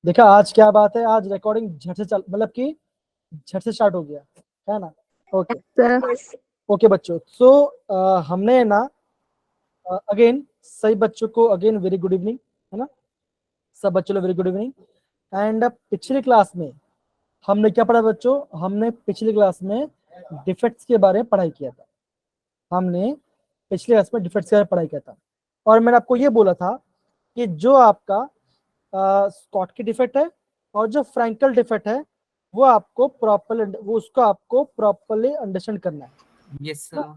देखा आज क्या बात है, आज रिकॉर्डिंग झट से चल मतलब कि झट से स्टार्ट हो गया है ना। ओके ओके बच्चों, सो हमने ना अगेन सही बच्चों को अगेन वेरी गुड इवनिंग, है ना। सब बच्चों को वेरी गुड इवनिंग। एंड पिछली क्लास में हमने क्या पढ़ा बच्चों, हमने पिछली क्लास में डिफेक्ट्स के बारे में पढ़ाई किया था। हमने पिछले क्लास में डिफेक्ट्स के बारे में पढ़ाई किया था और मैंने आपको ये बोला था कि जो आपका स्कॉट की डिफेक्ट है और जो फ्रैंकल डिफेक्ट है वो आपको प्रॉपरली वो उसको आपको प्रॉपरली अंडरस्टैंड करना है। Yes sir.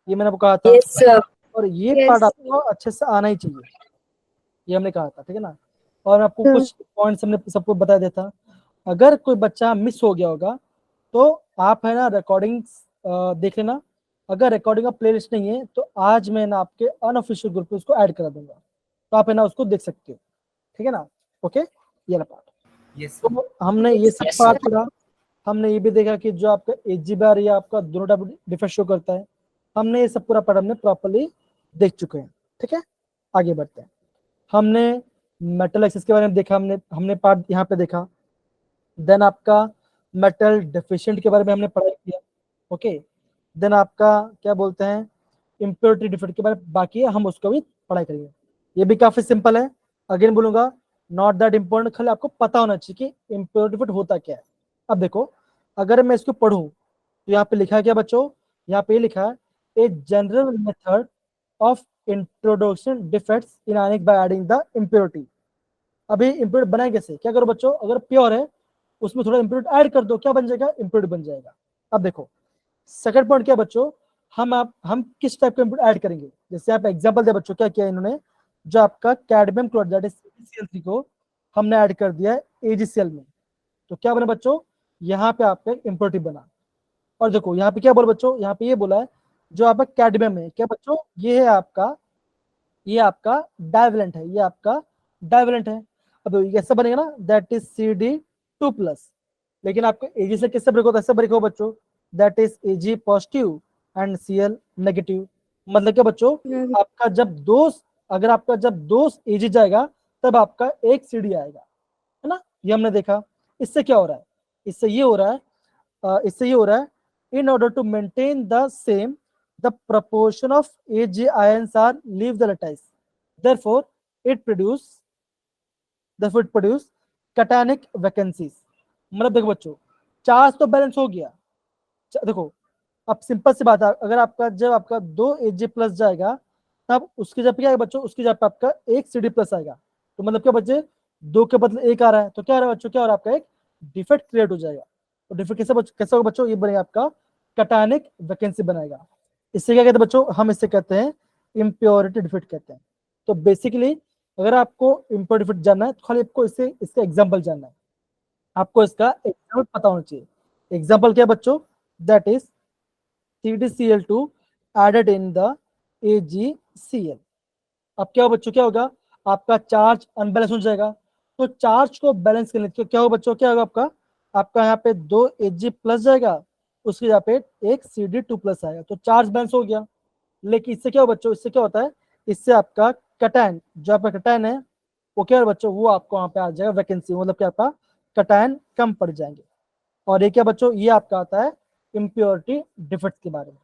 ये मैंने आपको कहा था। Yes sir. और ये पार्ट आपको अच्छे से आना ही चाहिए, ये हमने कहा था, ठीक है ना। और आपको कुछ पॉइंट्स हमने सबको बता दिया था। अगर कोई बच्चा मिस हो गया होगा तो आप है ना रिकॉर्डिंग्स देख लेना। अगर रिकॉर्डिंग का प्लेलिस्ट नहीं है तो आज मैं ना आपके अनऑफिशियल ग्रुप पे उसको ऐड करा दूंगा, तो आप है ना उसको देख सकते हो, ठीक है ना। ओके, ये रहा पार्ट। यस तो हमने ये सब पार्ट पढ़ा। हमने ये भी देखा कि जो आपका एजी बार या आपका दोनों टाइप डिफेक्ट शो करता है, हमने ये सब पूरा पार्ट हमने प्रॉपर्ली देख चुके हैं, ठीक है। आगे बढ़ते हैं। हमने मेटल एक्सेस के बारे में देखा, हमने हमने पार्ट यहाँ पे देखा। देन आपका मेटल डेफिशिएंट के बारे में हमने पढ़ाई किया। ओके, देन आपका क्या बोलते हैं इम्प्योरिटी डिफेक्ट के बारे में बाकी है, हम उसको भी पढ़ाई करेंगे। ये भी काफी सिंपल है, अगेन बोलूंगा नॉट दैट इंपॉर्टेंट, खाली आपको पता होना चाहिए कि इम्प्योरिटी डिफेक्ट होता क्या है। अब देखो, अगर मैं इसको पढ़ूं तो यहाँ पे लिखा है क्या बच्चों, यहाँ पे लिखा है a general method of introduction defects in ionic by adding the impurity. अभी इम्प्योरिटी बनाए कैसे, क्या करो बच्चों, अगर प्योर है उसमें थोड़ा इम्प्योरिटी ऐड कर दो, क्या बन जाएगा, इम्प्योरिटी बन जाएगा। अब देखो सेकंड पॉइंट क्या बच्चों, हम किस टाइप का इम्प्योरिटी ऐड करेंगे। जैसे आप एग्जांपल दे बच्चों, क्या किया इन्होंने, जो आपका cadmium chloride that is CaCl3 को हमने ऐड कर दिया है AgCl में, तो क्या बना बच्चों, यहाँ पे आपका इम्प्योरिटी बना। और देखो यहाँ पे क्या बोला बच्चों, यहाँ पे ये बोला है जो आपका कैडमियम है क्या बच्चों, ये है आपका, ये आपका डाइवेलेंट है, ये आपका डाइवेलेंट है। अब ये कैसे बनेगा ना, दैट इज CD2+, लेकिन आपको Ag से किससे ब्रेक होता है, ऐसे ब्रेक होगा बच्चों, that is Ag positive and Cl negative. मतलब क्या बच्चों, आपका जब दो, अगर आपका जब दो Ag जाएगा तब आपका एक CD आएगा, है ना। ये हमने देखा। इससे क्या हो रहा है, इससे ये हो रहा है इससे ये हो रहा है, in order to maintain the same, the proportion of Ag ions are leave the lattice, therefore it produce cationic vacancies। मतलब देखो बच्चों, चार्ज तो बैलेंस हो गया। देखो अब सिंपल सी बात है, अगर आपका जब आपका 2 Ag+ जाएगा तब उसकी जब क्या है बच्चों, उसकी जब आपका एक CD+ आएगा, तो मतलब क्या बच्चे, 2 के बदले 1 आ रहा है, तो क्या आ रहा है बच्चों, क्या हो रहा है, आपका एक डिफेक्ट क्रिएट हो जाएगा। तो डिफेक्ट कैसे होगा बच्चों, ये बनेगा आपका कैटायनिक वैकेंसी बनाएगा। इससे क्या कहते हैं बच्चों, हम इससे कहते हैं इम्प्योरिटी डिफेक्ट कहते हैं। तो बेसिकली अगर आपको इम्प्योरिटी डिफेक्ट जानना है तो खाली आपको इससे इसका एग्जाम्पल जानना है, आपको इसका एग्जाम्पल पता होना चाहिए। एग्जाम्पल क्या बच्चों, that is CdCl2 added in the AgCl। अब क्या हो बच्चों, क्या होगा, आपका चार्ज अनबैलेंस हो जाएगा। तो चार्ज को बैलेंस करने के क्या हो बच्चों, क्या होगा आपका, आपका यहाँ पे 2 Ag+ जाएगा, उसके यहाँ पे एक CD2+ आएगा, तो चार्ज बैलेंस हो गया। लेकिन इससे क्या हो बच्चों, इससे क्या होता है, इससे आपका कटायन, जो आपका कटायन है वो क्या है बच्चों, वो आपको वहां पे आ जाएगा वैकेंसी, मतलब क्या आपका कटायन कम पड़ जाएंगे। और ये क्या बच्चों, ये आपका आता है इम्प्योरिटी डिफेक्ट के बारे में।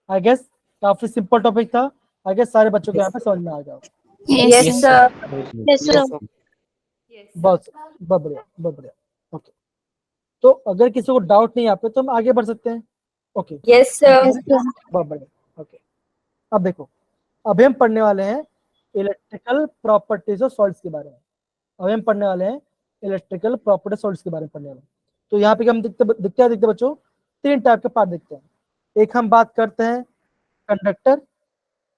आई गेस काफी सिंपल टॉपिक था, आई गेस सारे बच्चों को यहाँ पे समझ में आ गया। Yes sir. Yes sir. बहुत बहुत बढ़िया, बहुत बढ़िया। ओके, तो अगर किसी को डाउट नहीं आपको तो हम आगे बढ़ सकते हैं। Okay, yes sir. बहुत बढ़िया। ओके, अब देखो, अभी हम पढ़ने वाले हैं इलेक्ट्रिकल प्रॉपर्टीज ऑफ सॉल्ट्स के बारे में। अभी हम पढ़ने वाले हैं इलेक्ट्रिकल प्रॉपर्टी सॉल्ट्स के बारे में पढ़ने वाले हैं। तो यहाँ पे हम दिखते बच्चों, 3 टाइप के पार्ट दिखते हैं। एक हम बात करते हैं कंडक्टर,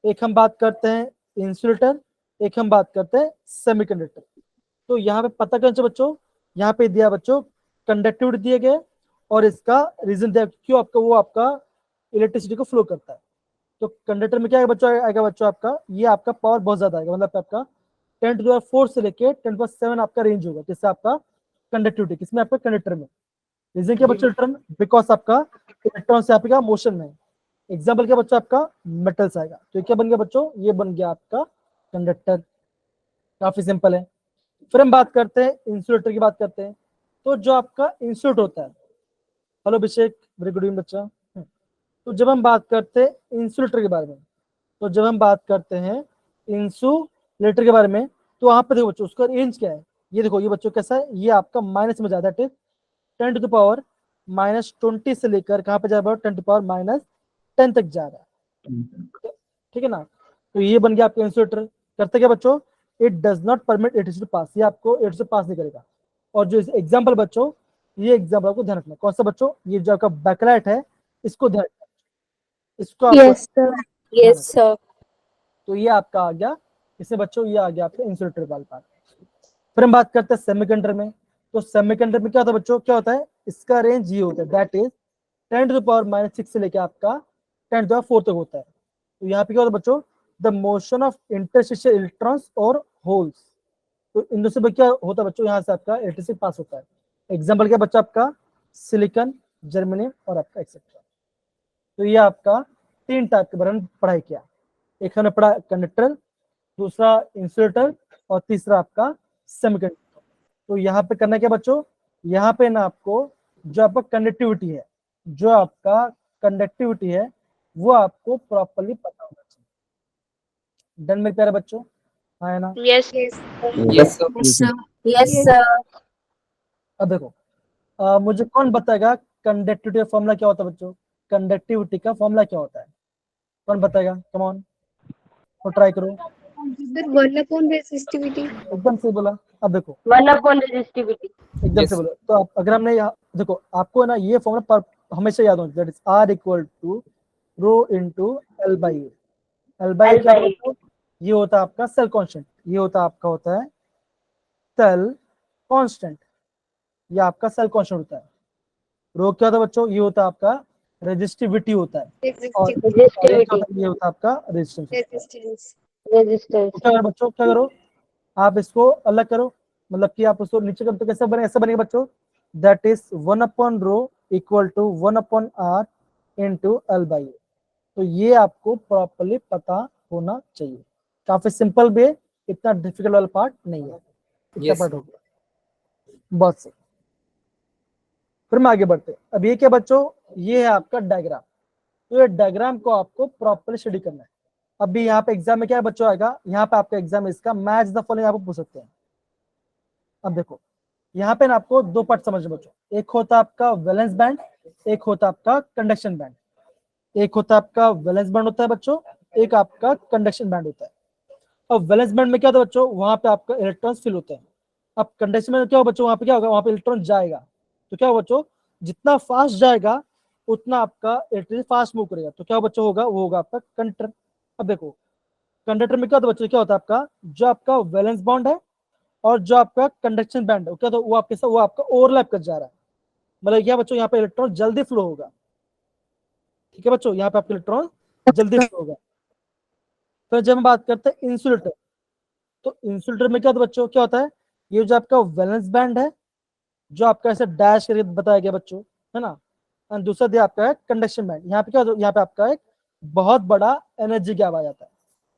एक हम बात करते हैं इंसुलेटर, एक हम बात करते हैं सेमीकंडक्टर। तो यहाँ पे पता करना चाहिए बच्चों, यहाँ पे दिया बच्चों कंडक्टिविटी दिए गए और इसका रीजन दिया क्यों आपका वो आपका इलेक्ट्रिसिटी को फ्लो करता है। तो कंडक्टर में क्या है बच्चों, आएगा बच्चों आपका, ये आपका पावर बहुत ज्यादा आएगा, मतलब आपका 10⁴ से लेके 10⁷ आपका रेंज होगा, किससे आपका कंडक्टिविटी, किसमें आपका कंडक्टर में। रीजन क्या बच्चों, टर्म बिकॉज आपका इलेक्ट्रॉन से आपका मोशन में। एग्जाम्पल क्या बच्चों, आपका मेटल्स आएगा, तो क्या बन गया बच्चों, ये बन गया आपका कंडक्टर। काफी सिंपल है। फिर हम बात करते हैं इंसुलेटर की बात करते हैं। तो जो आपका इंसुलेट होता है, हेलो अभिषेक, वेरी गुड इवनिंग बच्चा। तो जब हम बात करते हैं इंसुलेटर के बारे में, तो जब हम बात करते हैं इंसुलेटर के बारे में, तो वहां पर देखो बच्चों उसका रेंज क्या है। ये देखो, ये बच्चों कैसा है, ये आपका माइनस में ज्यादा है, 10⁻⁻20 से लेकर कहाँ पे जा रहा है, 10⁻10 तक जा रहा है, ठीक है ना। तो ये बन गया आपका इंसुलेटर। करते क्या बच्चों, it does not permit electricity pass, ये आपको इलेक्ट्रिसिटी पास नहीं करेगा। और जो एग्जाम्पल बच्चों, ये एग्जाम्पल आपको ध्यान रखना, कौन सा बच्चों, ये जो आपका बैकलाइट है, इसको ध्यान रखना, इसको आपको Yes, sir. ध्यान रखना। Sir. तो ये आपका आ गया, इसमें बच्चों ये आ गया आपका इंसुलेटर वाला पार्ट। फिर हम बात करते हैं सेमीकंडक्टर में। तो सेमीकंडक्टर में क्या होता है बच्चों, क्या होता है, इसका रेंज ये होता है, दैट इज 10⁻⁻6 से लेकर आपका 10⁻4 तक होता है। तो यहाँ पे क्या होता है बच्चों, the motion of interstitial electrons और होल्स। तो इन दोनों से क्या होता है बच्चों, यहाँ से आपका इलेक्ट्रिसिटी पास होता है। एग्जाम्पल क्या बच्चा आपका, सिलिकॉन, जर्मेनियम और आपका एक्सेट्रा। तो ये आपका 3 टाइप के बारे में पढ़ाई किया। एक हमने पढ़ा कंडक्टर, दूसरा इंसुलेटर और तीसरा आपका सेमीकंडक्टर। तो यहाँ पे करना क्या बच्चों, यहाँ पे ना आपको जो आपका कंडक्टिविटी है, जो आपका कंडक्टिविटी है, वो आपको प्रॉपर्ली पता होना चाहिए। डन मेरे प्यारे बच्चों, हाँ है ना। Yes. Yes, sir. Yes, sir. Yes, sir. अब देखो, मुझे कौन बताएगा कंडक्टिविटी का फॉर्मूला क्या होता है बच्चों, कंडक्टिविटी का फॉर्मूला क्या होता है, कौन बताएगा, कम ऑन, तो ट्राई करो। Sir, 1 upon resistivity. एकदम सही बोला। अब देखो 1 upon resistivity. एकदम Yes. से बोलो, तो आप अगर हमने देखो आपको ना ये फॉर्मूला हमेशा याद होना, that is R equal to rho into L by a. L by क्या होता है, ये होता है आपका सेल कांस्टेंट, ये होता है आपका होता है सेल कांस्टेंट, ये आपका सेल कांस्टेंट होता है। रो क्या होता है बच्चों, ये होता है आपका रेजिस्टिविटी होता है, और ये होता है आपका रेजिस्टेंस। Resistance. Resistance. क्या करो बच्चों, क्या करो, आप इसको अलग करो, मतलब कि आप उसको नीचे करो तो कैसे बने, ऐसा बनेगा बच्चों, that is 1 upon rho equal to 1 upon R into L by. तो ये आपको प्रॉपर्ली पता होना चाहिए। काफी सिंपल भी है, इतना डिफिकल्ट वाला पार्ट नहीं है, इतना Yes. पार्ट हो गया, बहुत सही। फिर हम आगे बढ़ते हैं। अब ये क्या बच्चों, ये है आपका डायग्राम। तो ये डायग्राम को आपको प्रॉपर्ली स्टडी करना है। अभी यहाँ पे एग्जाम में क्या बच्चों आएगा, यहाँ पे आपका एग्जाम इसका मैच द फॉलोइंग आप पूछ सकते हैं। अब देखो यहाँ पे ना आपको 2 पार्ट समझ बच्चों, एक होता है आपका वैलेंस बैंड, एक होता है आपका कंडक्शन बैंड। एक होता है आपका वैलेंस बैंड होता है बच्चों, एक आपका कंडक्शन बैंड होता है। अब वैलेंस बैंड में क्या होता है बच्चों, वहां पे आपका इलेक्ट्रॉन्स फिल होते हैं। अब कंडक्शन में क्या होगा बच्चों, वहां पे क्या होगा, वहां पे इलेक्ट्रॉन जाएगा। तो क्या होगा बच्चों, जितना फास्ट जाएगा उतना आपका इलेक्ट्रिसिटी फास्ट मूव करेगा। तो क्या बच्चों होगा, वो होगा आपका कंडक्टर। अब देखो कंडक्टर में क्या होता है बच्चों, क्या होता है आपका, जो आपका वैलेंस बॉन्ड है और जो आपका कंडक्शन बैंड है, क्या तो वो आपके साथ वो आपका ओवरलैप कर जा रहा है। मतलब क्या बच्चों, यहाँ पे इलेक्ट्रॉन जल्दी फ्लो होगा, ठीक है बच्चों, यहाँ पे आपका इलेक्ट्रॉन जल्दी फ्लो होगा। फिर जब हम बात करते हैं इंसुलेटर, तो इंसुलेटर में क्या होता है बच्चों, क्या होता है, ये जो आपका वैलेंस बैंड है, जो आपका ऐसे डैश करके बताया गया बच्चों, है ना, और दूसरा दिया आपका है कंडक्शन बैंड। यहाँ पे क्या होता है, यहाँ पे आपका एक बहुत बड़ा एनर्जी गैप आ जाता है।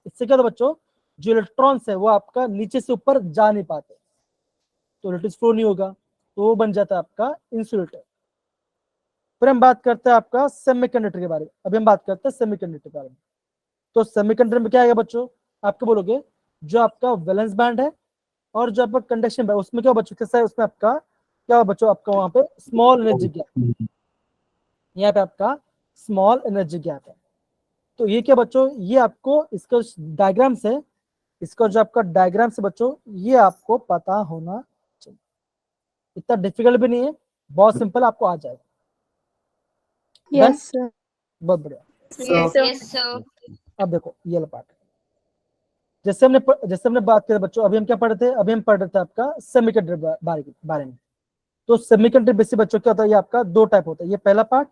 इससे क्या होता है बच्चों, जो इलेक्ट्रॉन्स है वो आपका नीचे से ऊपर जा नहीं पाते, तो इलेक्ट्रिक फ्लो नहीं होगा, तो वो बन जाता है आपका इंसुलेटर। फिर हम बात करते हैं आपका सेमीकंडक्टर के बारे में। अभी हम बात करते हैं सेमीकंडक्टर के बारे में। तो सेमीकंडक्टर में क्या आएगा बच्चों, आपको बोलोगे जो आपका वैलेंस बैंड है और जो आपका कंडक्शन बैंड, उसमें क्या बच्चों कैसा है, उसमें आपका क्या बच्चों, आपका वहां पे स्मॉल एनर्जी गैप, यहाँ पे आपका स्मॉल एनर्जी गैप है। तो ये क्या बच्चों, ये आपको इसका डायग्राम से, इसका जो आपका डायग्राम से बच्चों, ये आपको पता होना चाहिए। इतना डिफिकल्ट भी नहीं है, बहुत सिंपल, आपको आ जाएगा। Yes, sir. बहुत बढ़िया। Yes, sir. Yes, sir. अब देखो ये वाला पार्ट, जैसे हमने बात करी बच्चों, अभी हम क्या पढ़ रहे थे, अभी हम पढ़ रहे थे आपका सेमीकंडक्टर बारे में। तो सेमीकंडक्टर बेसिक बच्चों क्या होता है, ये आपका 2 टाइप होता है। ये पहला पार्ट,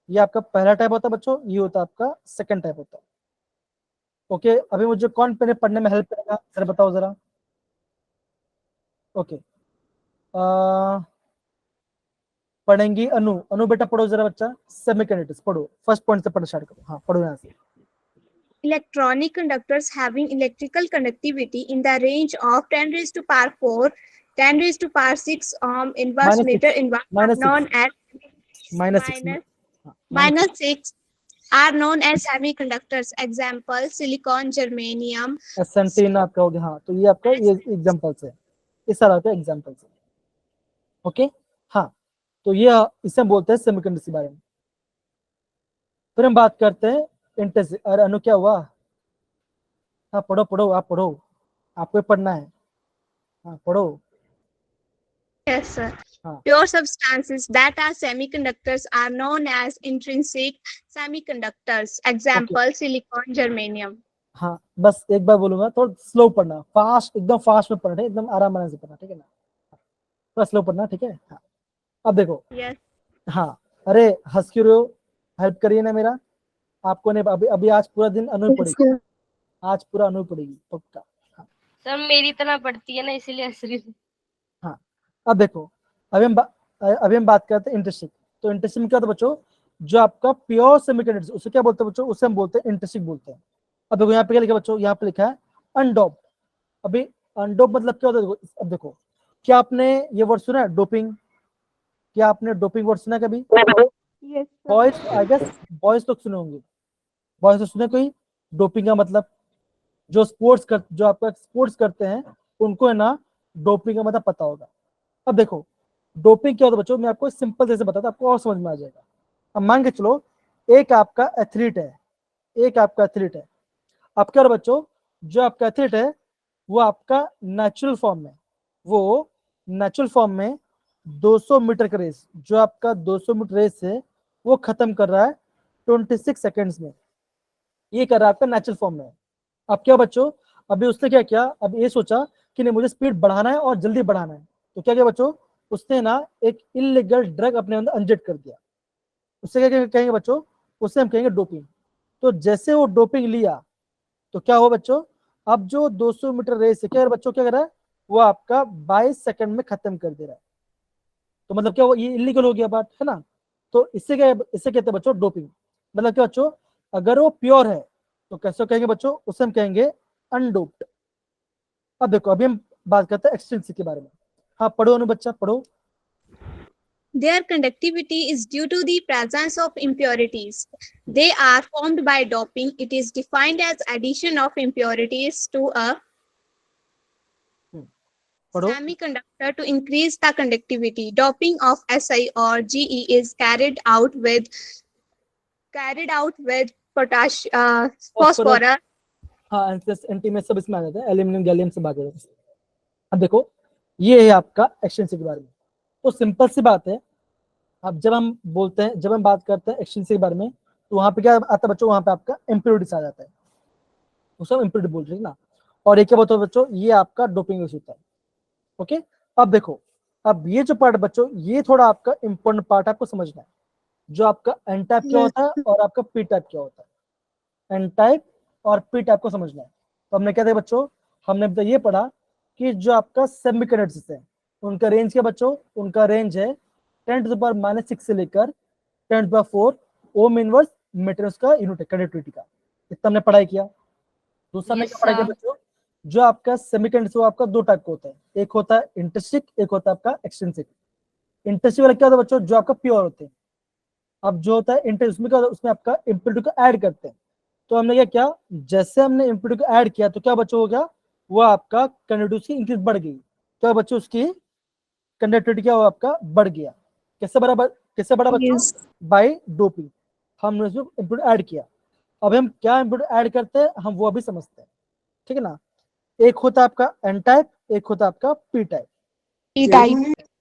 ये आपका पहला टाइप होता है बच्चों, ये होता है आपका सेकंड टाइप होता है। ओके, अभी मुझे कौन पहले पढ़ने में हेल्प करेगा, जरा बताओ जरा। ओके, पढ़ेंगी अनु बेटा पढ़ो जरा बच्चा, सेमीकंडक्टर्स पढ़ो, फर्स्ट पॉइंट से पढ़ना स्टार्ट करो। हाँ पढ़ो यहाँ से। electronic conductors having electrical conductivity in the range of 10 raised to power 4, 10 raised to power 6 ohm inverse -6 meter inverse are -6 known as -6 minus 6 are known as semiconductors. Example, silicon, germanium. SMT आपका हो गया। हाँ, तो ये आपका ये examples है, इस सारा का एग्जांपल्स है। ओके, हाँ, तो ये इसे हम बोलते हैं सेमीकंडक्टर के बारे में। फिर हम बात करते हैं इंटेंसिटी। अरे अनु क्या हुआ? हाँ पढ़ो पढ़ो, आप पढ़ो, आपको पढ़ना है। हाँ पढ़ो। Yes, sir. हाँ Pure substances that are semiconductors are known as intrinsic semiconductors. Example, silicon, germanium. हाँ, बस एक बार बोलूंगा, थोड़ा स्लो पढ़ना, फास्ट एकदम फास्ट में पढ़ना, एकदम आराम आराम से पढ़ना, ठीक है ना? थोड़ा स्लो पढ़ना, ठीक है? हाँ, अब देखो। Yes. हाँ, अरे हंस क्यों रहे हो? हेल्प करिए ना मेरा। आपको नहीं, अभी अभी आज पूरा दिन अनु पड़ेगी, आज पूरा अनु पड़ेगी पक्का। सर मेरी तरह पढ़ती है ना, इसीलिए हंस रही हूँ। हाँ, अब देखो, अभी हम बात करते हैं इंटरेस्टिंग। तो इंटरेस्टिंग में क्या होता है बच्चों? जो आपका प्योर सेमीकंडक्टर, उसे क्या बोलते हैं बच्चों? उसे हम बोलते हैं इंटरेस्टिंग बोलते हैं। अब देखो यहाँ पे क्या लिखा बच्चों? यहाँ पे लिखा है अनडोप्ड। अभी अनडोप मतलब क्या होता है? अब देखो, क्या आपने ये वर्ड सुना है डोपिंग? क्या आपने डोपिंग वर्ड सुना कभी? Yes boys, I guess boys लोग सुने होंगे। बॉयज तो सुने कोई? डोपिंग का मतलब जो जो आपका स्पोर्ट्स करते हैं उनको है ना डोपिंग का मतलब पता होगा। अब देखो डोपिंग क्या होता है बच्चों, मैं आपको सिंपल जैसे बताता, आपको और समझ में आ जाएगा। अब मान के चलो एक आपका एथलीट है, एक आपका एथलीट है। अब क्या बच्चों, जो आपका एथलीट है वो आपका नेचुरल फॉर्म में, वो नेचुरल फॉर्म में 200 मीटर का रेस, जो आपका 200 मीटर रेस है वो खत्म कर रहा है 26 सेकेंड्स में। ये कर रहा है आपका नेचुरल फॉर्म में। अब क्या बच्चों, अभी उसने क्या किया? अब ये सोचा कि नहीं मुझे स्पीड बढ़ाना है और जल्दी बढ़ाना है, तो क्या किया बच्चों? उसने ना एक इलीगल ड्रग अपने अंदर इंजेक्ट कर दिया। उससे क्या कहेंगे बच्चों? उससे हम कहेंगे डोपिंग। तो जैसे वो डोपिंग लिया तो क्या हो बच्चों? अब जो 200 मीटर रेस है, क्या बच्चों क्या कर रहा है? वो आपका 22 सेकंड में खत्म कर दे रहा है। तो मतलब क्या, वो ये इलीगल हो गया बात, है ना? तो इससे क्या, इससे कहते हैं बच्चों डोपिंग। मतलब क्या बच्चों, अगर वो प्योर है तो कैसे कहेंगे बच्चों? उसे हम कहेंगे अनडोप्ड। अब देखो, अभी हम बात करते हैं एक्सट्रिंसिक के बारे में। हाँ पढ़ो अनु बच्चा, पढ़ो। Their conductivity is due to the presence of impurities. They are formed by doping. It is defined as addition of impurities to a पढ़ो। semiconductor to increase the conductivity. Doping of Si or Ge is carried out with potash, phosphorus. हाँ anti में सब इसमें आ जाता है, aluminium gallium सब आ जाता है। अब देखो ये है आपका एक्सटेंसिव के बारे में। तो सिंपल सी बात है, अब जब हम बोलते हैं, जब हम बात करते हैं एक्सटेंसिव के बारे में, तो वहां पे क्या आता है बच्चों? वहां पे आपका इम्प्योरिटीज आ जाता है, उसको इम्प्योरिटी बोल रहे हैं ना। और एक क्या बोलते हैं बच्चों? ये आपका डोपिंग होता है। ओके, अब देखो, अब ये जो पार्ट बच्चों, ये थोड़ा आपका इंपॉर्टेंट पार्ट आपको समझना है। जो आपका एन टाइप क्या होता है और आपका पी टाइप क्या होता है। एन टाइप और पी टाइप को समझना है। तो हमने क्या था बच्चों? हमने ये पढ़ा कि जो आपका सेमीकंडक्टर्स है उनका रेंज क्या बच्चों? उनका रेंज है 10⁻⁻6 से लेकर 10⁴ ओम इनवर्स मीटर का यूनिट है कंडक्टिविटी का। इतना हमने पढ़ाई किया। दूसरा हमने क्या पढ़ा किया बच्चों? जो आपका सेमीकंडक्टर वो आपका दो टाइप का होता है, एक होता है इंटरस्टिक, एक होता है आपका एक्सट्रिंसिक। इंटरस्टिक वाला क्या होता है बच्चों? जो आपका प्योर होते हैं। अब जो होता है इंटर, उसमें क्या होता है? उसमें आपका इम्प्योरिटी को ऐड करते हैं। तो हमने क्या किया? जैसे हमने इम्प्योरिटी को ऐड किया तो क्या बच्चों हो गया? वो आपका कंडक्टिविटी की इंक्रीज बढ़ गई। क्या बच्चों? उसकी कंडक्टिविटी क्या हुआ? आपका बढ़ गया। कैसे बराबर, कैसे बढ़ा बच्चों? By doping. हमने उसमें इम्प्योरिटी ऐड किया। अब हम क्या इम्प्योरिटी ऐड करते हैं हम वो अभी समझते हैं, ठीक है ना? एक होता है आपका एन टाइप, एक होता है आपका पी टाइप।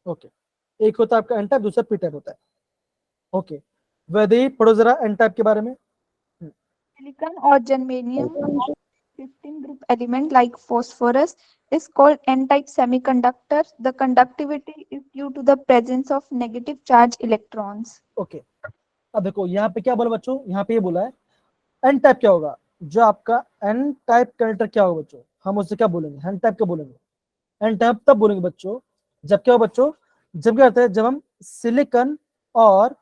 ओके, एक होता है आपका एन टाइप, दूसरा पी टाइप होता है। ओके, वैदे पढ़ो जरा एन टाइप के बारे में। Silicon or germanium 15 group element like phosphorus is called n-type semiconductor. The conductivity is due to the presence of negative charge electrons. Okay, अब देखो यहाँ पे क्या बोला बच्चों? यहाँ पे ये बोला है एन टाइप क्या होगा? जो आपका एन टाइप कंडक्टर क्या होगा बच्चों? हम उससे क्या बोलेंगे? एन टाइप क्या बोलेंगे? एन टाइप तब बोलेंगे बच्चों जब क्या हो बच्चों? जब क्या होता है? जब हम सिलिकॉन और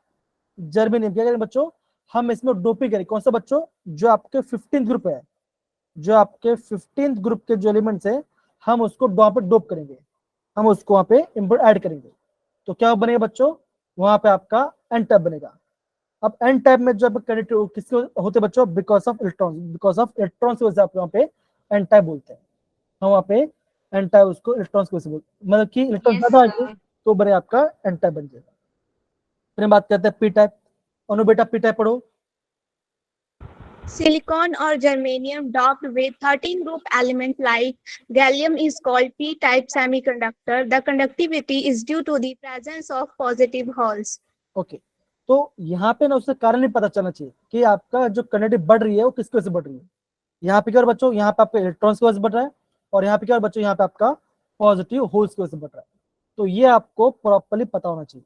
जर्मेनियम क्या करें बच्चों? हम इसमें डोपिंग करेंगे। कौन सा बच्चों? जो आपके 15th ग्रुप है, जो आपके 15th ग्रुप के जो एलिमेंट्स है, हम उसको वहां पे डोप करेंगे, हम उसको वहां पे ऐड करेंगे। तो क्या बनेगा बच्चों? वहां पे आपका एन टाइप बनेगा। अब एन टाइप में जो कनेक्ट किसके होते बच्चों? Because of electron, because of electron की वजह से आप वहां पे एन टाइप बोलते हैं। हम वहां पे एन टाइप उसको इलेक्ट्रॉन की वजह से बोलते, मतलब कि इलेक्ट्रॉन Yes, ज्यादा आ sir. गए तो बने आपका एन टाइप बन जाएगा। फिर हम बात करते हैं पी टाइप। अनु बेटा पी टाइप पढ़ो। Silicon or germanium doped with 13 group element like gallium is called p-type semiconductor. The conductivity is due to the presence of positive holes. Okay, तो यहाँ पे ना उससे कारण नहीं पता चलना चाहिए कि आपका जो कंडक्टिविटी बढ़ रही है वो किसकी वजह से बढ़ रही है। यहाँ पे क्या बच्चों? यहाँ पे आपका इलेक्ट्रॉन्स की वजह से बढ़ रहा है, और यहाँ पे क्या बच्चों? यहाँ पे आपका पॉजिटिव होल्स की वजह से बढ़ रहा है। तो ये आपको प्रॉपर्ली पता होना चाहिए।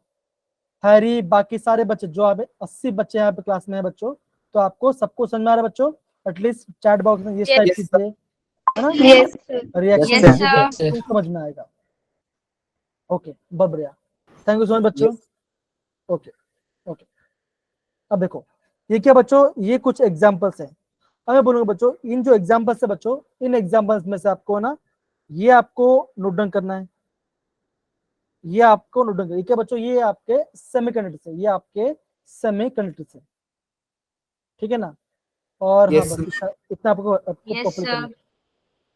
हैरी, बाकी सारे बच्चे जो आप 80 बच्चे यहाँ पे क्लास में है बच्चों, तो आपको सबको समझ में आ रहा है बच्चों? एटलीस्ट चैट बॉक्स में ये Yes. टाइप कीजिए, है ना? Yes, sir. रिएक्शन Yes, दीजिए, sir. तो समझ में आएगा। ओके, बहुत बढ़िया, थैंक यू सो मच बच्चों। ओके ओके, अब देखो ये क्या बच्चों? ये कुछ एग्जांपल्स हैं। अब मैं बोलूंगा बच्चों, इन जो एग्जांपल्स है बच्चों, इन एग्जांपल्स में से आपको ना ये आपको नोट डाउन करना है, ये आपको नोट डाउन करना है। ये क्या बच्चों? ये आपके सेमीकंडक्टर से, ये आपके सेमीकंडक्टर से, ठीक है ना? और हाँ बस इतना आपको Yes, कॉपी करना sir. है,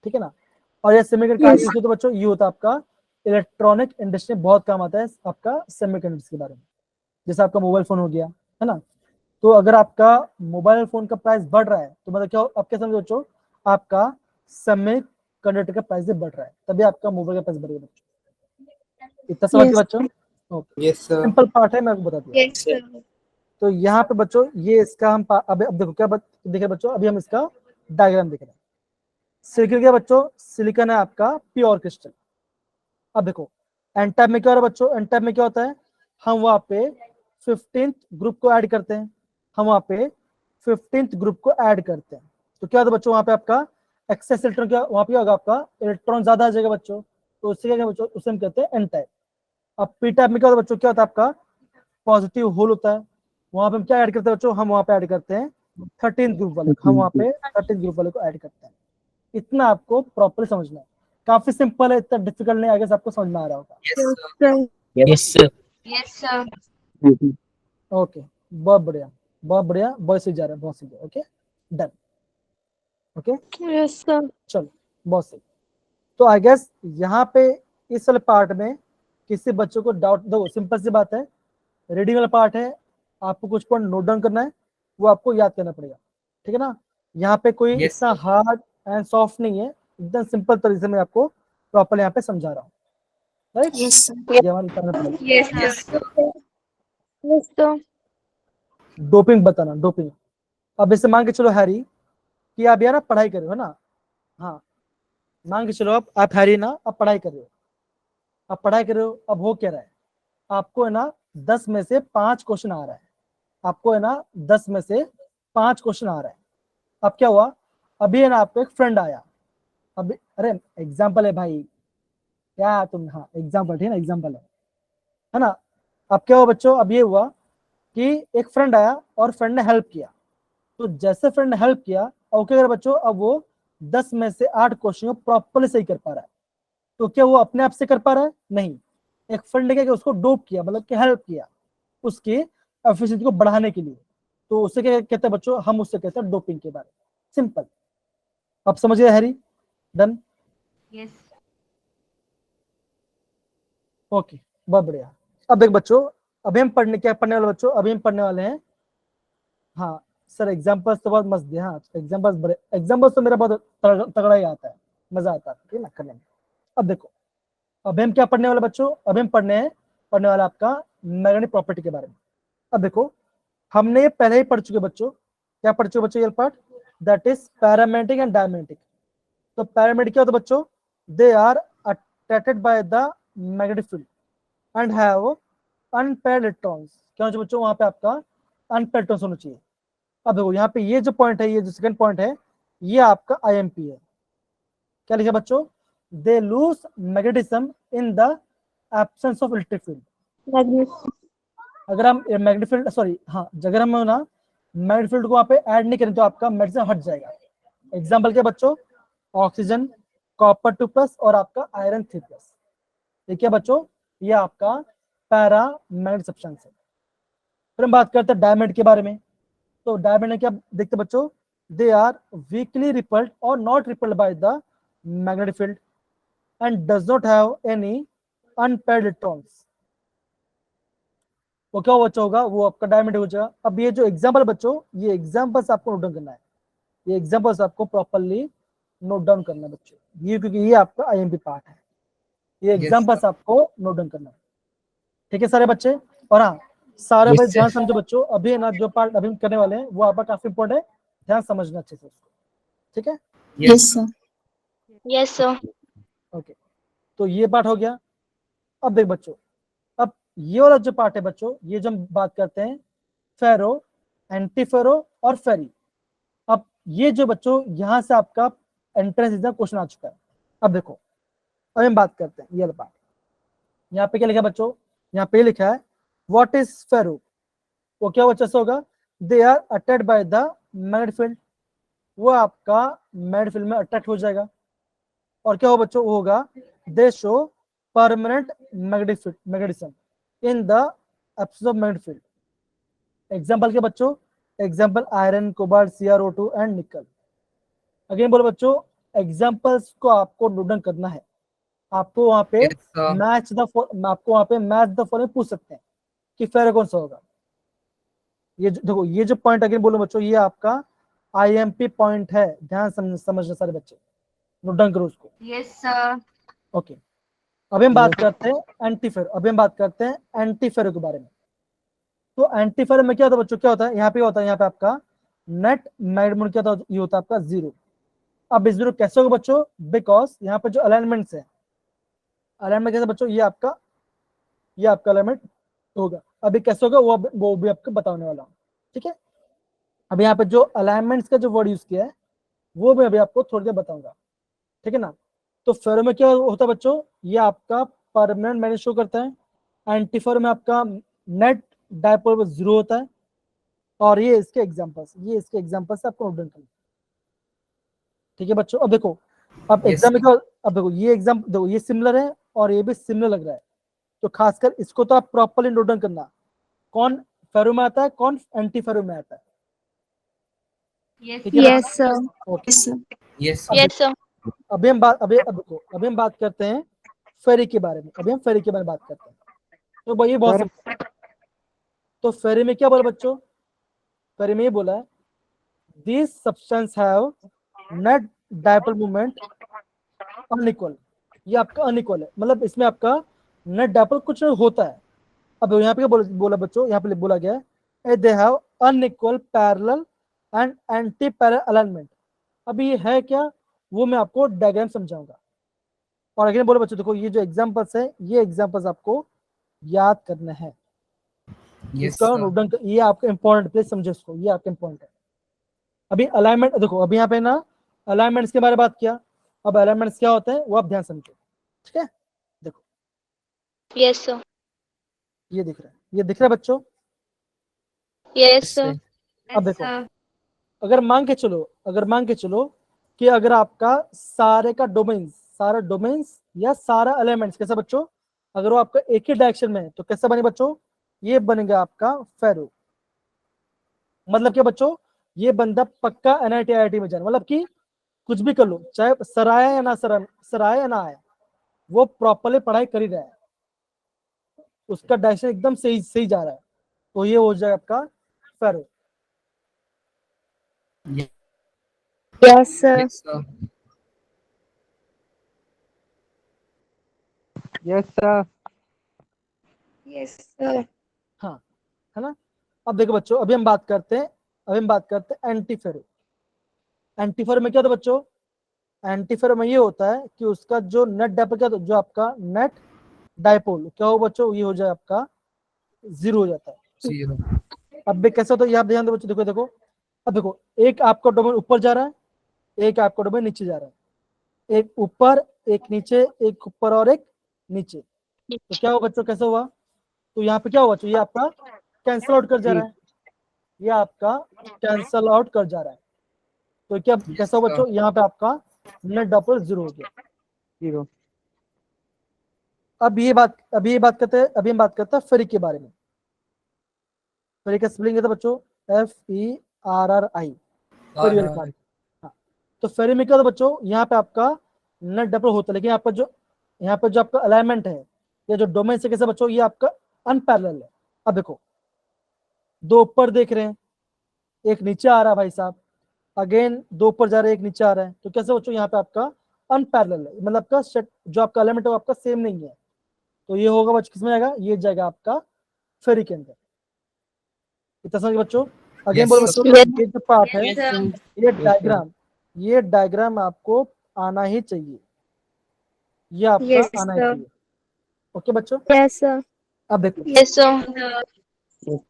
ठीक है ना? और ये सेमीकंडक्टर कहाँ यूज होता है बच्चों? ये होता है आपका इलेक्ट्रॉनिक इंडस्ट्री में बहुत काम आता है आपका सेमीकंडक्टर्स के बारे में। जैसे आपका मोबाइल फोन हो गया, है ना? तो अगर आपका मोबाइल फोन का प्राइस बढ़ रहा है तो मतलब क्या? आप क्या समझो बच्चों? आपका सेमीकंडक्टर का प्राइस भी बढ़ रहा है, तभी आपका मोबाइल का प्राइस बढ़ेगा बच्चों। इतना समझ गए बच्चों? ओके, सिंपल पार्ट है, मैं आपको बता दिया। Yes, sir. तो यहाँ पे बच्चों ये इसका हम अब देखो क्या देखे बच्चों, अभी हम इसका डायग्राम देख रहे हैं। सिलिकॉन क्या बच्चों? सिलिकॉन है आपका प्योर क्रिस्टल। अब देखो एन टाइप में क्या हो रहा है बच्चों? एन टाइप में क्या होता है? हम वहां पे 15th ग्रुप को ऐड करते हैं, हम वहां पे 15th ग्रुप को ऐड करते हैं। तो क्या होता है बच्चों? वहां पे आपका एक्सेस इलेक्ट्रॉन, क्या वहां पे होगा? आपका इलेक्ट्रॉन ज्यादा आ जाएगा बच्चों, तो उससे क्या बच्चों? उसे हम कहते हैं एन टाइप। अब पी टाइप में क्या होता है बच्चों? क्या होता है? आपका पॉजिटिव होल होता है। वहां पे हम क्या ऐड करते हैं बच्चों? हम वहां पे ऐड करते हैं 13th ग्रुप वाले, हम वहां पे 13th ग्रुप वाले को ऐड करते हैं। इतना आपको प्रॉपर समझना है, काफी सिंपल है, इतना डिफिकल्ट नहीं, आगे से आपको समझ में आ रहा होगा। Yes, sir. Yes, sir. Okay, बहुत बढ़िया बहुत बढ़िया, बहुत सही जा रहा है, बहुत सही। Okay done, okay Yes, sir. चलो बहुत सही। तो आई गेस यहाँ पे इस वाले पार्ट में किसी बच्चों को डाउट? दो सिंपल सी बात है, रीडिंग वाला पार्ट है, आपको कुछ पॉइंट नोट डाउन करना है, वो आपको याद करना पड़ेगा, ठीक है ना? यहाँ पे कोई Yes, इतना हार्ड एंड सॉफ्ट नहीं है, एकदम सिंपल तरीके से मैं आपको प्रॉपर यहाँ पे समझा रहा हूँ, राइट? Yes, sir. ये हमारी करना पड़ेगा। Yes, Yes, sir. sir. Yes, sir. Doping बताना, डोपिंग। अब इसे मान के चलो हैरी कि आप यार पढ़ाई कर रहे हो ना, हाँ मान के चलो आप हैरी ना अब पढ़ाई कर रहे हो, आप पढ़ाई कर रहे हो, अब हो क्या रहा है? आपको है ना 10 में से 5 क्वेश्चन आ रहा है, आपको है ना 10 में से 5 क्वेश्चन आ रहा है। अब क्या हुआ? अभी है ना आपको एक फ्रेंड आया, अभी अरे एग्जाम्पल है भाई, क्या तुम, हाँ एग्जाम्पल, ठीक है ना? एग्जाम्पल है ना? अब क्या हुआ बच्चों? अब ये हुआ कि एक फ्रेंड आया और फ्रेंड ने हेल्प किया, तो जैसे फ्रेंड ने हेल्प किया, अब क्या कर बच्चों? अब वो 10 में से 8 क्वेश्चन प्रॉपरली सही कर पा रहा है। तो क्या वो अपने आप से कर पा रहा है? नहीं, एक फ्रेंड ने क्या किया? उसको डोप किया, मतलब कि हेल्प किया उसकी एफिशिएंसी को बढ़ाने के लिए। तो उससे क्या कहते हैं बच्चों? हम उससे कहते हैं डोपिंग के बारे में। सिंपल, अब समझ गए हैरी? Done, Yes. ओके बहुत बढ़िया। अब देख बच्चों, अभी हम पढ़ने वाले बच्चों, अभी हम पढ़ने वाले हैं, हाँ सर एग्जाम्पल्स तो बहुत मस्त दिया, हाँ एग्जाम्पल्स बड़े, एग्जाम्पल्स तो मेरा बहुत तगड़ा ही आता है, मजा आता है, ठीक है ना करने में। अब देखो अभी हम क्या पढ़ने वाले बच्चों? अभी हम पढ़ने वाला आपका मैग्नेटिक प्रॉपर्टी के बारे में। अब देखो हमने ये पहले ही पढ़ चुके बच्चों, क्या पढ़ चुके बच्चों? ये part, that is paramagnetic and diamagnetic. तो पैरामैग्नेटिक क्या होता है बच्चों? They are attracted by the magnetic field and have unpaired electrons. क्या होना चाहिए बच्चों? वहां पे आपका अनपेयर्ड इलेक्ट्रॉन्स होना चाहिए। अब देखो यहाँ पे ये जो पॉइंट है, ये जो सेकंड पॉइंट है, ये आपका आईएमपी है। क्या लिखा बच्चों? They lose magnetism in the absence of electric field. Magnet. अगर हम मैग्नेटिक फील्ड, सॉरी हाँ, अगर हम ना मैग्नेटिक फील्ड को वहां पे ऐड नहीं करें तो आपका मैग्नेट से हट जाएगा। एग्जाम्पल क्या बच्चों, ऑक्सीजन कॉपर 2+ और आपका आयरन 3+। ठीक है बच्चों, ये आपका पैरा मैग्नेटिक सब्सटेंस है। फिर हम बात करते हैं डायमंड के बारे में। तो डायमंड में क्या देखते हैं बच्चों, दे आर वीकली रिपल्ड और not rippled bye the magnetic field and does not have any unpaired electrons. वो क्या बच्चा होगा, वो आपका डायमंड हो जाएगा। अब ये जो एग्जाम्पल बच्चों, ये एग्जाम्पल्स आपको नोट डाउन करना है, ये एग्जाम्पल्स आपको प्रॉपरली नोट डाउन करना है बच्चों, ये क्योंकि ये आपका आईएमपी पार्ट है, ये एग्जाम्पल्स आपको नोट डाउन करना है। ठीक है सारे बच्चे। और हाँ सारे बच्चे ध्यान समझो बच्चों, अभी ना जो पार्ट अभी हम करने वाले हैं वो आपका काफी इंपॉर्टेंट है, ध्यान समझना अच्छे से उसको। ठीक है, Yes, sir. Yes, sir. Okay, तो ये पार्ट हो गया। अब देख बच्चों, अब ये वाला जो पार्ट है बच्चों, ये जो हम बात करते हैं फेरो, एंटीफेरो और फेरी। अब ये जो बच्चों यहाँ से आपका एंट्रेंस एग्जाम क्वेश्चन आ चुका है। अब देखो, अब हम बात करते हैं ये वाला पार्ट। यहाँ पे क्या लिखा है बच्चों, यहाँ पे लिखा है व्हाट इज फेरो। वो क्या बच्चा से होगा, they are attract by the magnetic field, वो आपका मैग्नेटिक फील्ड में अट्रैक्ट हो जाएगा। और क्या हो बच्चों, वो होगा दे show permanent magnetism in the absence of magnetic field. Example के बच्चों, example iron, cobalt, CrO2 and निकल। अगेन बोलो बच्चों, एग्जांपल्स को आपको नोट डाउन करना है। आपको वहां पे मैच द फॉलोइंग पूछ सकते हैं कि फेरो कौन सा होगा। ये देखो, ये जो पॉइंट अगेन बोलो बच्चों, ये आपका आईएमपी पॉइंट है, ध्यान समझना सारे बच्चे, नोट डाउन करो उसको। Yes, sir. ओके, अभी हम बात करते हैं एंटीफेरो। अभी हम बात करते हैं एंटीफेरो के बारे में। तो एंटीफेरो में क्या होता है बच्चों, क्या होता है यहाँ पे होता है, यहाँ पे आपका नेट मैग्नेटिक मोमेंट क्या होता है, ये होता है आपका 0। अब इस 0 कैसे होगा बच्चों, बिकॉज यहाँ पे जो अलाइनमेंट्स है, अलाइनमेंट कैसे बच्चों, ये आपका अलाइनमेंट होगा। अभी कैसे होगा वो भी आपको बताने वाला हूँ। ठीक है, अभी यहाँ पे जो अलाइनमेंट्स का जो वर्ड यूज किया है वो मैं अभी आपको थोड़ी देर बताऊंगा। ठीक है ना। तो फेरो में क्या होता है बच्चों, ये आपका परमानेंट मैग्नेट शो करता है। एंटीफेरो में आपका नेट डायपोल 0 होता है। और ये इसके एग्जांपल्स आपको नोट डाउन करना। ठीक है बच्चों, अब देखो, अब एग्जाम में क्या, अब देखो ये एग्जाम देखो, ये सिमिलर है और ये भी सिमिलर लग रहा है, तो खासकर इसको तो आप प्रॉपर्ली नोट डाउन करना, कौन फेरो में आता है, कौन एंटीफेरो में आता है। Yes, ठीक है Yes, sir. Okay, Yes, sir. yes, sir. अभी हम बात करते हैं फेरी के बारे में। अभी हम फेरी के बारे में बात करते हैं। तो भाई ये बहुत सिंपल। तो फेरी में क्या बोला बच्चों, फेरी में ये बोला है this substance have net dipole moment unequal. ये आपका अनइक्वल है, मतलब इसमें आपका नेट डायपोल कुछ होता है। अब यहाँ पे क्या बोला बच्चों, यहाँ पे बोला गया है they have unequal parallel and anti parallel alignment. अब ये है क्या, वो मैं आपको डायग्राम समझाऊंगा। और अगेन बोलो बच्चों, देखो ये जो एग्जांपल्स है, ये एग्जांपल्स आपको याद करना है। इसका नोट डाउन, ये आपका इंपॉर्टेंट, प्लीज समझे इसको, ये आपका इंपॉर्टेंट है। अभी अलाइनमेंट देखो, अभी यहाँ पे ना अलाइनमेंट्स के बारे में बात किया, अब अलाइनमेंट्स क्या होते हैं वो आप ध्यान समझो। ठीक है, देखो Yes, sir. ये दिख रहा है बच्चों। Yes, sir. अब देखो, अगर मान के चलो कि अगर आपका सारा डोमेन्स या सारा एलिमेंट्स कैसा बच्चों, अगर वो आपका एक ही डायरेक्शन में है तो कैसा बने बच्चों, ये बनेगा आपका फेरो। मतलब क्या बच्चों, ये बंदा पक्का NIT IIT में जाना, मतलब कि कुछ भी कर लो, चाहे सराय या ना आए, वो प्रॉपरली पढ़ाई कर ही रहा है, उसका डायरेक्शन एकदम सही जा रहा है, तो ये हो जाएगा आपका फेरो। Yes, sir. Yes, sir. Yes, sir. हाँ, है ना। अब देखो बच्चों, अभी हम बात करते हैं एंटीफेरो। एंटीफेरो में क्या होता है बच्चों, एंटीफेरो में ये होता है कि उसका जो नेट डायपोल क्या, जो आपका नेट डायपोल क्या हो बच्चों, ये हो जाए आपका 0 हो जाता है। अब भी कैसे होता है, आप ध्यान दो बच्चों, देखो अब देखो, एक आपका डोमेन ऊपर जा रहा है, एक आपका डोमेन नीचे जा रहा है, एक ऊपर एक नीचे, एक ऊपर और एक नीचे, तो क्या हुआ बच्चों, कैसे हुआ, तो यहाँ पे क्या हुआ बच्चों, ये आपका कैंसिल आउट कर जा रहा है। ये आपका कैंसल आउट कर जा रहा है। तो क्या कैसा हो बच्चों, यहाँ पे आपका नेट डॉपलर 0 हो गया। 0 अभी हम बात करते हैं फेरिक के बारे में। फेरिक का स्पेलिंग है बच्चों FERRI, फेरियल कार्ड। हाँ, तो फेरी में क्या होता है बच्चों, यहाँ पे आपका नेट डॉपलर होता है, लेकिन यहाँ पे जो आपका अलाइनमेंट है या जो डोमेन से कैसे बच्चों, ये आपका अनपैरेलल है। अब देखो, 2 ऊपर देख रहे हैं, एक नीचे आ रहा है भाई साहब, अगेन 2 ऊपर जा रहे हैं, एक नीचे आ रहा है। तो कैसे बच्चों, यहाँ पे आपका अनपैरेलल है, मतलब आपका जो आपका एलिमेंट है वो आपका सेम नहीं है। तो ये होगा बच्चों, किसमें जाएगा, ये जाएगा आपका फेरी के अंदर। इतना समझ बच्चों। अगेन बोलो बच्चों, ये जो पार्ट है, ये डायग्राम आपको आना ही चाहिए, ये आपका आना ही चाहिए। ओके बच्चों, Yes, sir. अब देखो Yes, sir.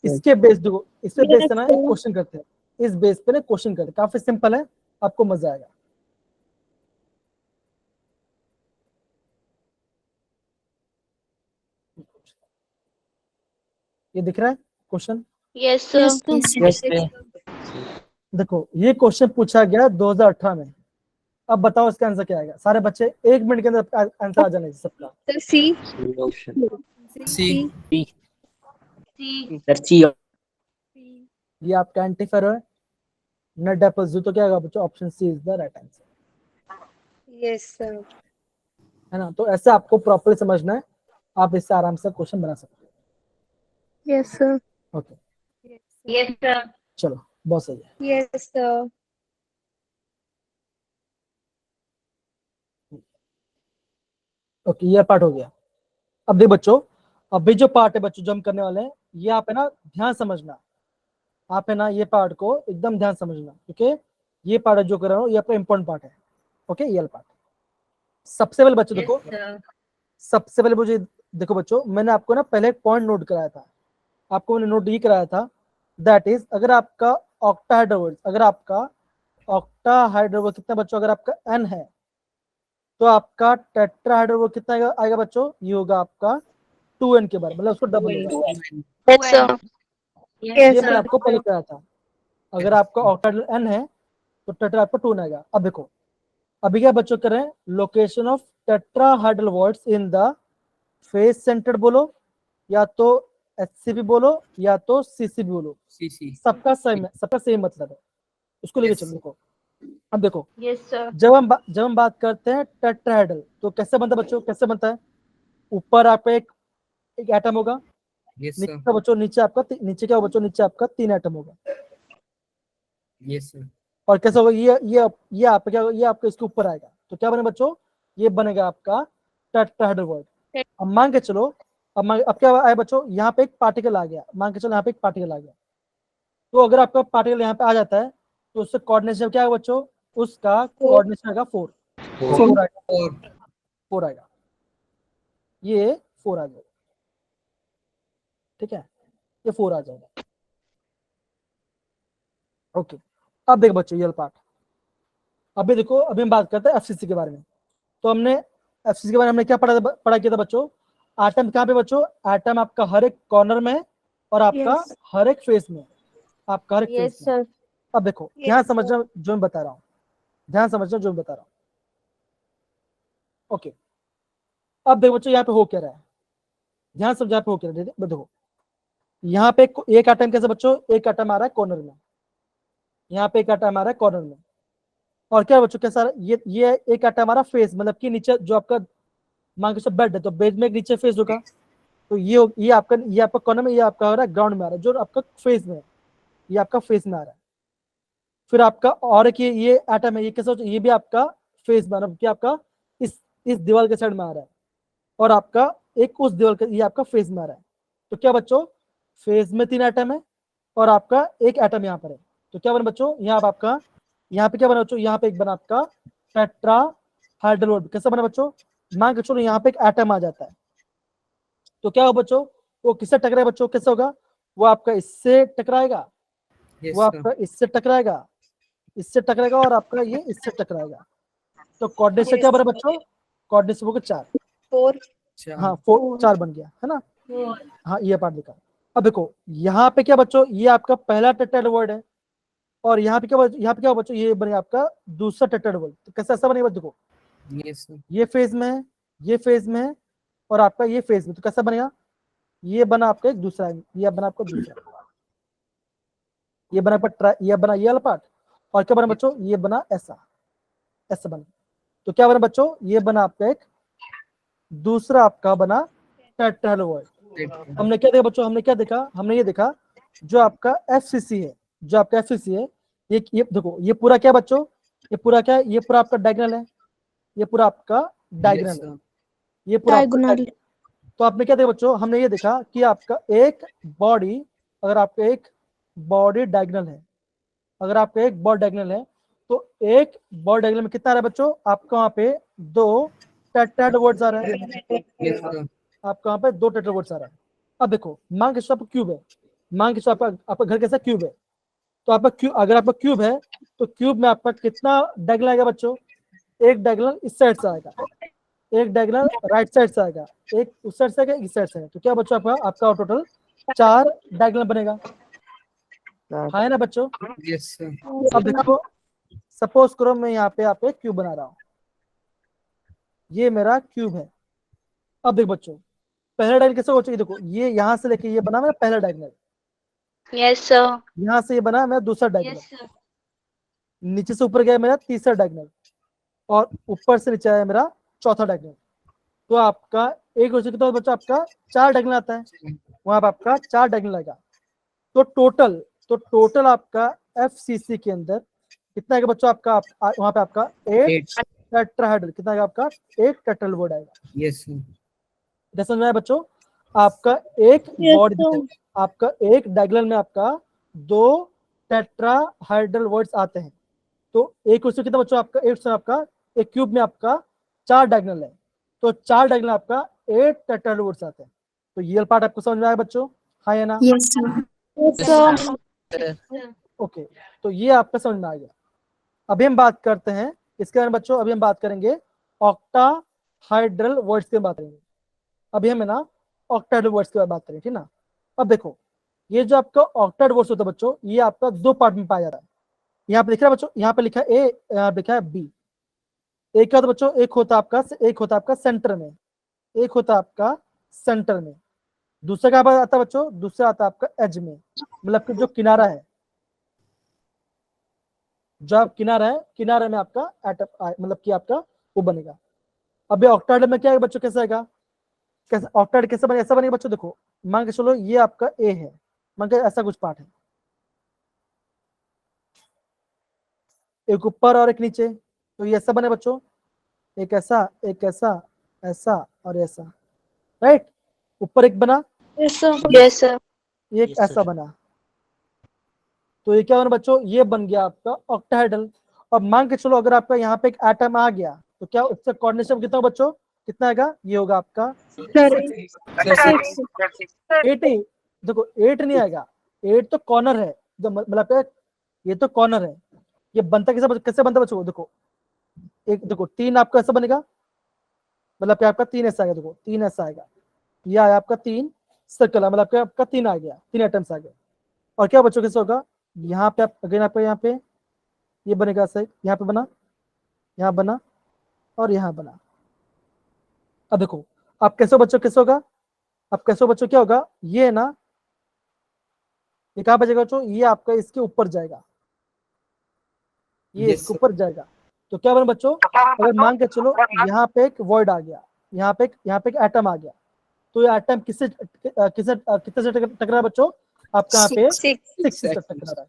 इसके बेस देखो, इससे बेस पे ना एक क्वेश्चन करते हैं, इस बेस पे ना क्वेश्चन करते हैं, काफी सिंपल है, आपको मजा आएगा। ये दिख रहा है question? Yes, sir. Yes, sir. देखो, ये क्वेश्चन पूछा गया 2018 में। अब बताओ इसका आंसर क्या आएगा। सारे बच्चे 1 मिनट के अंदर आंसर आ जाना चाहिए सबका। C. C. C. Sir, C. ये आपका एंटीफेरो है, नेट डेपोजिट। तो क्या आएगा बच्चों, option C is the right answer, Yes, sir. है ना। तो ऐसे आपको प्रॉपर्ली समझना है, आप इससे आराम से क्वेश्चन बना सकते Yes, sir. हो। Okay, Yes, sir. चलो बहुत सही है। Yes, sir. ओके, ये पार्ट हो गया। अब देखो बच्चों, अभी जो पार्ट है बच्चों जो हम करने वाले हैं, ये आप है ना ध्यान समझना, आप है ना ये पार्ट को एकदम ध्यान समझना, क्योंकि ये पार्ट जो कर रहा हूँ ये आपका इंपॉर्टेंट पार्ट है। ओके, ये पार्ट सबसे पहले बच्चों देखो, सबसे पहले मुझे देखो बच्चों, मैंने आपको ना पहले एक पॉइंट नोट कराया था, आपको मैंने नोट ये कराया था, दैट इज अगर आपका ऑक्टाहेड्रोवर्ड, अगर आपका ऑक्टाहेड्रोवर्ड कितना बच्चों, अगर आपका n है, तो आपका टेट्राहेड्रोवर्ड कितना आएगा बच्चों, ये होगा आपका 2n के बारे, मतलब उसको डबल होगा। Yes, sir. Yes, ये मैंने sir. आपको पहले कराया था। अगर आपका ऑक्टाहेड्रल n है तो टेट्रा आपका 2n आएगा। अब देखो, अभी क्या बच्चों कर रहे हैं, location of tetrahedral words in the face centred बोलो, या तो HCP बोलो, या तो CCP बोलो, सबका सेम मतलब है, उसको लेके चलो। देखो, अब देखो, Yes, sir. जब हम बात करते हैं टेट्राहेड्रल, तो कैसे बनता है बच्चों, कैसे बनता है, ऊपर आपका एक एटम होगा, नीचे का बच्चों, नीचे क्या होगा बच्चों, नीचे आपका 3 एटम होगा। और कैसे होगा, ये आपका क्या होगा, ये आपका इसके ऊपर आएगा, तो क्या बने बच्चों, ये बनेगा आपका टेट्राहेड्रल वर्ड। अब मान के चलो, अब क्या आया बच्चों, यहाँ पे एक पार्टिकल आ गया, मान के चलो यहाँ पे एक पार्टिकल आ गया, तो अगर आपका पार्टिकल यहाँ पे आ जाता है तो उससे कोऑर्डिनेशन क्या है बच्चों, उसका कोऑर्डिनेशन आएगा 4 आएगा, ये 4 आ जाएगा, ठीक है, ये 4 आ जाएगा। ओके, अब देखो बच्चों ये पार्ट, अभी देखो, अभी हम बात करते हैं FCC के बारे में। तो हमने FCC के बारे में हमने क्या पढ़ा किया था बच्चों, एटम कहाँ पे बच्चों, एटम आपका हर एक कॉर्नर में और आपका हर एक फेस में, आपका हर एक फेस में। अब देखो, ध्यान समझना जो मैं बता रहा हूँ, ध्यान समझना जो मैं बता रहा हूँ। ओके, अब देखो बच्चों यहाँ पे हो क्या रहा है, ध्यान समझ, यहाँ पे हो क्या रहा है, देखो यहाँ पे एक एटम कैसे बच्चों, एक एटम आ रहा है कॉर्नर में, यहाँ पे एक एटम आ रहा है कॉर्नर में, और क्या बच्चों कैसा, ये एक एटम हमारा फेस, मतलब कि नीचे जो आपका मान के बेड है, तो बेड में एक नीचे फेस होगा, तो ये आपका कॉर्नर में, ये आपका हो रहा है ग्राउंड में आ रहा है, जो आपका फेस में है, ये आपका फेस में आ रहा है। फिर आपका और एक ये एटम है, ये कैसा, ये भी आपका फेस में, मतलब कि आपका इस दीवार के साइड में आ रहा है, और आपका एक उस दीवार के, ये आपका फेस में आ रहा है। तो क्या बच्चों, फेस में 3 एटम है और आपका एक एटम यहाँ पर है, तो क्या बना बच्चों, यहाँ पे क्या बना बच्चों, यहाँ पे एक बना आपका टेट्राहेड्रल वर्ड। कैसा बना बच्चों, मान के चलो यहाँ पे एक एटम आ जाता है, तो क्या हो बच्चों, वो किससे टकराए बच्चों, कैसे होगा, वो आपका इससे टकराएगा, वो आपका इससे टकराएगा, इससे टकराएगा, और आपका ये इससे टकराएगा। तो कोऑर्डिनेशन क्या बना बच्चों, कोऑर्डिनेशन होगा 4, 4. हाँ 4 बन गया है ना। हाँ, ये पार्ट दिखा। अब देखो यहाँ पे क्या बच्चों, ये आपका पहला टेट्राहेड्रल वर्ड है, और यहाँ पे क्या यहाँ पे क्या बच्चों, ये बनेगा आपका दूसरा टेट्राहेड्रल वर्ड। तो कैसे ऐसा बनेगा देखो, Yes, sir. ये फेज में है, ये फेज में है, और आपका ये फेज में, तो कैसा बनेगा, ये बना आपका एक दूसरा, ये बना आपका दूसरा, ये बना आपका ये बना ये वाला पार्ट, और क्या बना बच्चों, ये बना ऐसा, ऐसा बना। तो क्या बना बच्चों, ये बना आपका एक दूसरा आपका बना टेट्राहेड्रल वर्ड। हमने क्या देखा बच्चों, हमने क्या देखा, हमने ये देखा जो आपका एफसीसी है, जो आपका एफसीसी है, ये देखो, ये पूरा क्या बच्चों, ये पूरा क्या है, ये पूरा आपका डायगोनल है, ये पूरा आपका डायगोनल Yes, है, sir. ये पूरा आपका डायगोनल। diagonal। तो आपने क्या देखा बच्चों, हमने ये देखा कि आपका एक बॉडी, अगर आपका एक बॉडी डायगोनल है, अगर आपका एक बॉडी डायगोनल है, तो एक बॉडी डायगोनल में कितना आ रहा है बच्चों, आपका वहां पे दो टेट्राहेड्रल वर्ड्स आ रहा है, Yes, sir. आपका वहां पे दो टेट्राहेड्रल वर्ड्स आ रहा है। अब देखो, मान के चलो आपका क्यूब है, मान के चलो आपका घर कैसा क्यूब है, तो आपका क्यूब, अगर आपका क्यूब है तो क्यूब में आपका कितना डायगोनल आएगा बच्चों, एक डायगोनल इस साइड से आएगा, एक डायगोनल राइट साइड से आएगा, एक उस साइड से आएगा, इस साइड से आएगा। तो क्या बच्चों, आपका टोटल 4 डायगोनल बनेगा, हाँ है ना बच्चों। Yes, sir. अब देखो, सपोज करो मैं यहाँ पे आप एक क्यूब बना रहा हूँ, ये मेरा क्यूब है। अब देखो बच्चों, पहला डायगोनल कैसे हो चाहिए, देखो ये यहाँ से लेके ये बना मेरा पहला डायगोनल, Yes, sir. यहाँ से ये बना मेरा दूसरा डायगोनल, Yes, sir. नीचे से ऊपर गया मेरा तीसरा डायगोनल, और ऊपर से नीचे आया मेरा चौथा डायगोनल। तो आपका एक हो कितना बच्चा, आपका 4 डायगोनल आता है, वहां पर आपका 4 डायगोनल आएगा। तो टोटल आपका एफसीसी के अंदर कितना आएगा बच्चों, आपका वहां पे आपका 8 8. टेट्राहेड्रल, कितना आएगा आपका 8 टेट्राहेड्रल वर्ड आएगा। Yes, sir. जैसे समझ में आया बच्चों, आपका एक बॉडी, आपका एक डायगोनल में आपका 2 टेट्राहेड्रल वर्ड्स आते हैं। तो एक क्वेश्चन कितना बच्चों, आपका एक क्वेश्चन आपका एक क्यूब में आपका 4 डायगोनल है, तो 4 डायगोनल आपका 8 टेट्राहेड्रल वर्ड्स आते हैं। तो ये पार्ट आपको समझ में आया बच्चों, हाँ या ना। Yes sir. Yes, sir. Okay, तो ये आपका समझ में आ गया। अभी हम बात करते हैं इसके बारे में बच्चों, अभी हम बात करेंगे ऑक्टाहाइड्रल वर्ड्स की बात करेंगे। अभी हम ना ऑक्टाहाइड्रल वर्ड्स की बात करेंगे, ठीक ना। अब देखो, ये जो आपका ऑक्टाहाइड्रल वर्ड्स होता है बच्चों, ये आपका 2 पार्ट में पाया जाता है। यहाँ पे लिख रहा है बच्चों, यहाँ पे लिखा है ए, यहाँ पे लिखा है बी। एक क्या होता है बच्चों, एक होता है आपका सेंटर में, एक होता है आपका सेंटर में, दूसरा क्या आता है बच्चों, दूसरा आता है आपका एज में, मतलब कि जो किनारा है, जो आप किनारे में आपका एटम, मतलब कि आपका वो बनेगा। अभी ऑक्टाहाइड्रल में क्या है बच्चों, कैसा आएगा, कैसा ऑक्टाहाइड्रल कैसे बनेगा, ऐसा बनेगा बच्चों। देखो मान के चलो ये आपका ए है, मान के ऐसा कुछ पार्ट है, एक ऊपर और एक नीचे, तो ये ऐसा बने बच्चों, एक ऐसा, एक ऐसा, ऐसा और ऐसा, राइट। ऊपर एक बना, Yes, sir. Yes, sir. ये एक ऐसा बना, तो ये क्या बना बच्चों, ये बन गया आपका ऑक्टाहाइड्रल। अब मान के चलो अगर आपका यहाँ पे एक एटम आ गया, तो क्या उससे कोऑर्डिनेशन कितना बच्चों, कितना आएगा, ये होगा आपका 8 ही। देखो 8 नहीं आएगा, 8 तो कॉर्नर है, मतलब ये तो कॉर्नर है। ये बनता कैसे बनता बच्चों, देखो एक, देखो 3 आपका ऐसा बनेगा, मतलब कि आपका 3 ऐसा आएगा, देखो 3 ऐसा आएगा, ये आया आपका 3 सर्कल है, मतलब आपका 3 आ गया, 3 एटम्स आ गए। और क्या बच्चों कैसे होगा, यहाँ पे आप अगेन आपका यहाँ पे ये बनेगा सही, यहाँ पे बना, यहाँ बना और यहाँ बना। अब देखो आप कैसे बच्चों, कैसे होगा, अब कैसे बच्चों क्या होगा, ये ना ये कहाँ पे जाएगा बच्चों, ये आपका इसके ऊपर जाएगा, ये Yes, इसके sir. ऊपर जाएगा। तो क्या बना बच्चों, अगर मान के चलो यहाँ पे एक वर्ड आ गया, यहाँ पे एक एटम आ गया, तो ये एटम किससे कितने से टकरा बच्चों, आपका यहाँ पे 6 से टकरा रहा है।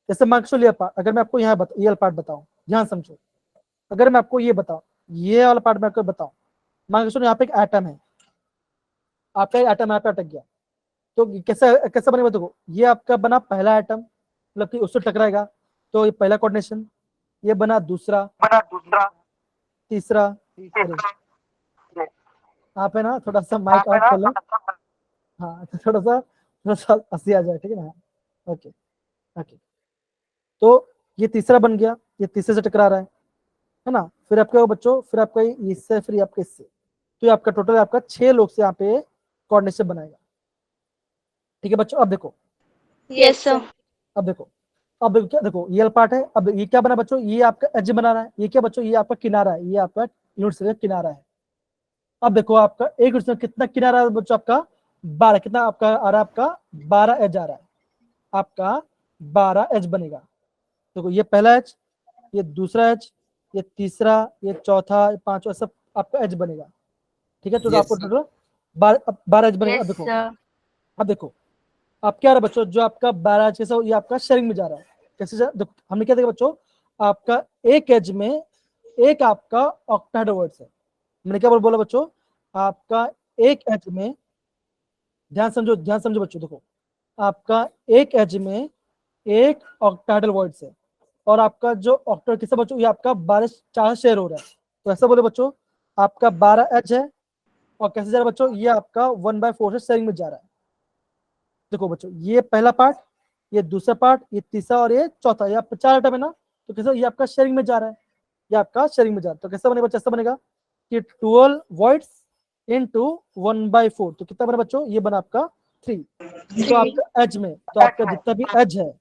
जैसे मान के चलो अगर मैं आपको यहाँ ये वाला पार्ट बताऊं, ध्यान समझो, अगर मैं आपको ये बताऊं, ये वाला पार्ट मैं आपको बताऊं, मान के चलो यहाँ पे एक एटम है, आपका एटम यहाँ पे अटक गया, तो कैसा बनेगा, देखो ये आपका बना पहला एटम, मतलब कि उससे टकराएगा, तो ये पहला कोऑर्डिनेशन, ये बना दूसरा, तीसरा, अरे आप है ना थोड़ा सा माइक ऑफ कर लो, हाँ तो थोड़ा सा हंसी आ जाए, ठीक है ना, ओके ओके। तो ये तीसरा बन गया, ये तीसरे से टकरा रहा है ना। फिर आपके बच्चों, फिर आपका इससे, फिर आपके इससे, तो ये आपका टोटल आपका 6 लोग से यहाँ पे कोऑर्डिनेशन बनाएगा, ठीक है बच्चों, अब देखो Yes, sir. अब देखो अब क्या देखो, ये पार्ट है। अब ये क्या बना बच्चों, ये आपका एज बना रहा है। ये क्या बच्चों, ये आपका किनारा है, ये आपका यूनिट सेल का किनारा है। अब देखो आपका एक यूनिट सेल कितना किनारा है बच्चों, आपका 12, कितना आपका आ रहा है, आपका 12 एज आ रहा है, आपका 12 एज बनेगा। देखो ये पहला एज, ये दूसरा एज, ये तीसरा, ये चौथा, ये पांचवा, सब आपका एज बनेगा। ठीक है, तो Yes, आपको sir. टोटल 12 एज बनेगा। Yes, देखो sir. अब देखो अब क्या रहा बच्चों, जो आपका 12 एज कैसा, ये आपका शेयरिंग में जा रहा है। कैसे देखो हमने क्या देखा बच्चों, आपका एक एज में एक आपका ऑक्टाहेड्रल वर्ड्स है। मैंने क्या बोला बच्चों, आपका एक एज में, ध्यान समझो बच्चों, देखो आपका एक एज में एक ऑक्टाहेड्रल वर्ड्स है, और आपका जो ऑक्टाहेड्रल किससे बच्चों, ये आपका 12 4 शेयर हो रहा है। तो ऐसा बोले बच्चों, आपका 12 एज है, और कैसे जा रहा है बच्चों, ये आपका 1/4 से शेयरिंग में जा रहा है। देखो बच्चों, ये पहला पार्ट, ये दूसरा पार्ट, ये तीसरा और ये चौथा, ये आपका 4 आइटम है ना। तो कैसे, ये आपका शेयरिंग में जा रहा है, ये आपका शेयरिंग में जा रहा है। तो कैसा बनेगा बच्चा, ऐसा बनेगा कि 12 वॉइड्स इनटू 1/4। तो कितना बना बच्चों, ये बना आपका 3। तो आपका एज में, तो आपका जितना भी एज है,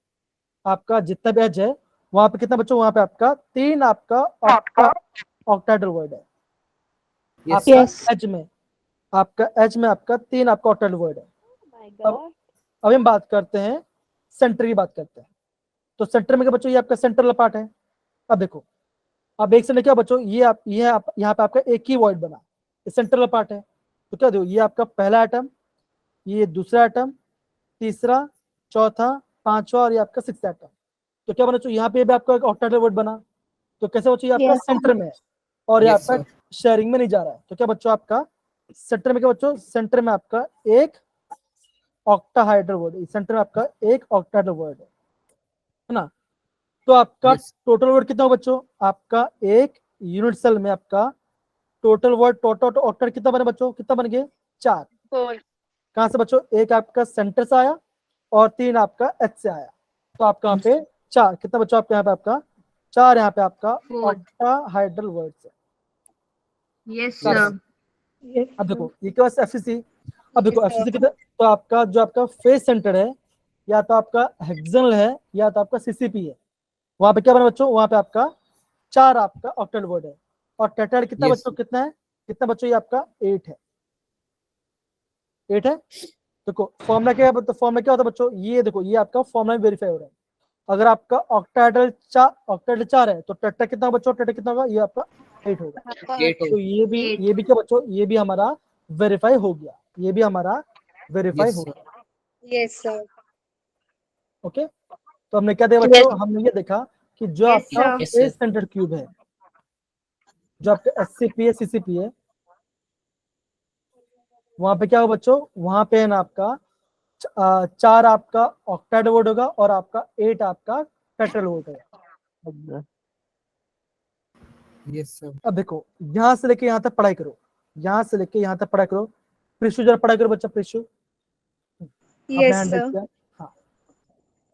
आपका जितना भी एज है, वहां पे कितना बच्चों, वहां पे आपका 3 आपका ऑक्टाहेड्रल वर्ड है। Yes, आपका Yes. एज में, आपका एज में आपका 3 आपका ऑक्टाहेड्रल वर्ड है। My अब हम बात करते हैं, सेंटर की बात करते हैं। तो सेंटर में क्या बच्चों, ये आपका सेंट्रल पार्ट है। अब देखो, अब एक से क्या बच्चों, ये आप यहाँ पे आपका एक ही वर्ड बना, ये सेंट्रल पार्ट है। तो क्या देखो, ये आपका पहला आइटम, ये दूसरा आइटम, तीसरा, चौथा, पांचवा, और ये आपका 6th आइटम। तो क्या बना बच्चों, यहाँ पे भी आपका एक ऑक्टाहेड्रल वर्ड बना। तो कैसे बच्चों, ये आपका Yes. सेंटर में है, और ये Yes, आपका sir. शेयरिंग में नहीं जा रहा है। तो क्या बच्चों, आपका सेंटर में क्या बच्चों, सेंटर में आपका एक ऑक्टाहाइड्रल वर्ड, सेंटर में आपका एक ऑक्टाहाइड्रल वर्ड है ना। तो आपका Yes. टोटल वर्ड कितना हो बच्चों, आपका एक यूनिट सेल में आपका टोटल वर्ड, टोटल ऑक्टाहेड्रल कितना बने बच्चों, कितना बन गए, 4। 4. कहां से बच्चों, एक आपका सेंटर से आया, और 3 आपका एच से आया। तो आपका यहाँ पे 4, कितना बच्चों, आपका यहाँ पे आपका 4, यहाँ पे आपका 4. ऑक्टाहाइड्रल वर्ड्स है। Yes, चार sir. बने। अब देखो ये क्या एफसीसी, अब देखो एफसीसी कितना, तो आपका जो आपका फेस सेंटर है, या तो आपका हेक्सागोनल है, या तो आपका सीसीपी है। वहां पे क्या बना बच्चों, वहां पे आपका 4 आपका ऑक्टेट वर्ड है। और टेट्राहेड्रल कितना Yes. बच्चों, कितना है, कितना बच्चों, ये आपका 8 है, 8 है। देखो फॉर्मूला क्या है, तो फॉर्मूला क्या होता है बच्चों, ये देखो, ये आपका फॉर्मूला में वेरीफाई हो रहा है। अगर आपका ऑक्टाहेड्रल 4 है, तो टेट्रा कितना होगा बच्चों, टेट्रा कितना होगा, ये आपका 8 होगा। 8. तो ये भी क्या बच्चों, ये भी हमारा वेरीफाई हो गया, ये भी हमारा वेरीफाई Yes. हो गया। Yes, sir. ओके, तो हमने क्या देखा बच्चों, हमने ये देखा कि जो Yes, आपका sir. Yes, sir. Face centre cube है, जो आपका एससीपी है, सीसीपी है, वहां पे क्या होगा बच्चों, वहां पे है ना आपका 4 आपका ऑक्टाहेड्रल वर्ड होगा, और आपका 8 आपका टेट्राहेड्रल वर्ड होगा। Yes, sir. अब देखो, यहाँ से लेके यहाँ तक पढ़ाई करो, यहाँ से लेके यहाँ तक पढ़ाई करो। प्रिशु जरा पढ़ाई करो बच्चा, प्रिशु अपना Yes, हैंड sir. राइज किया। हाँ,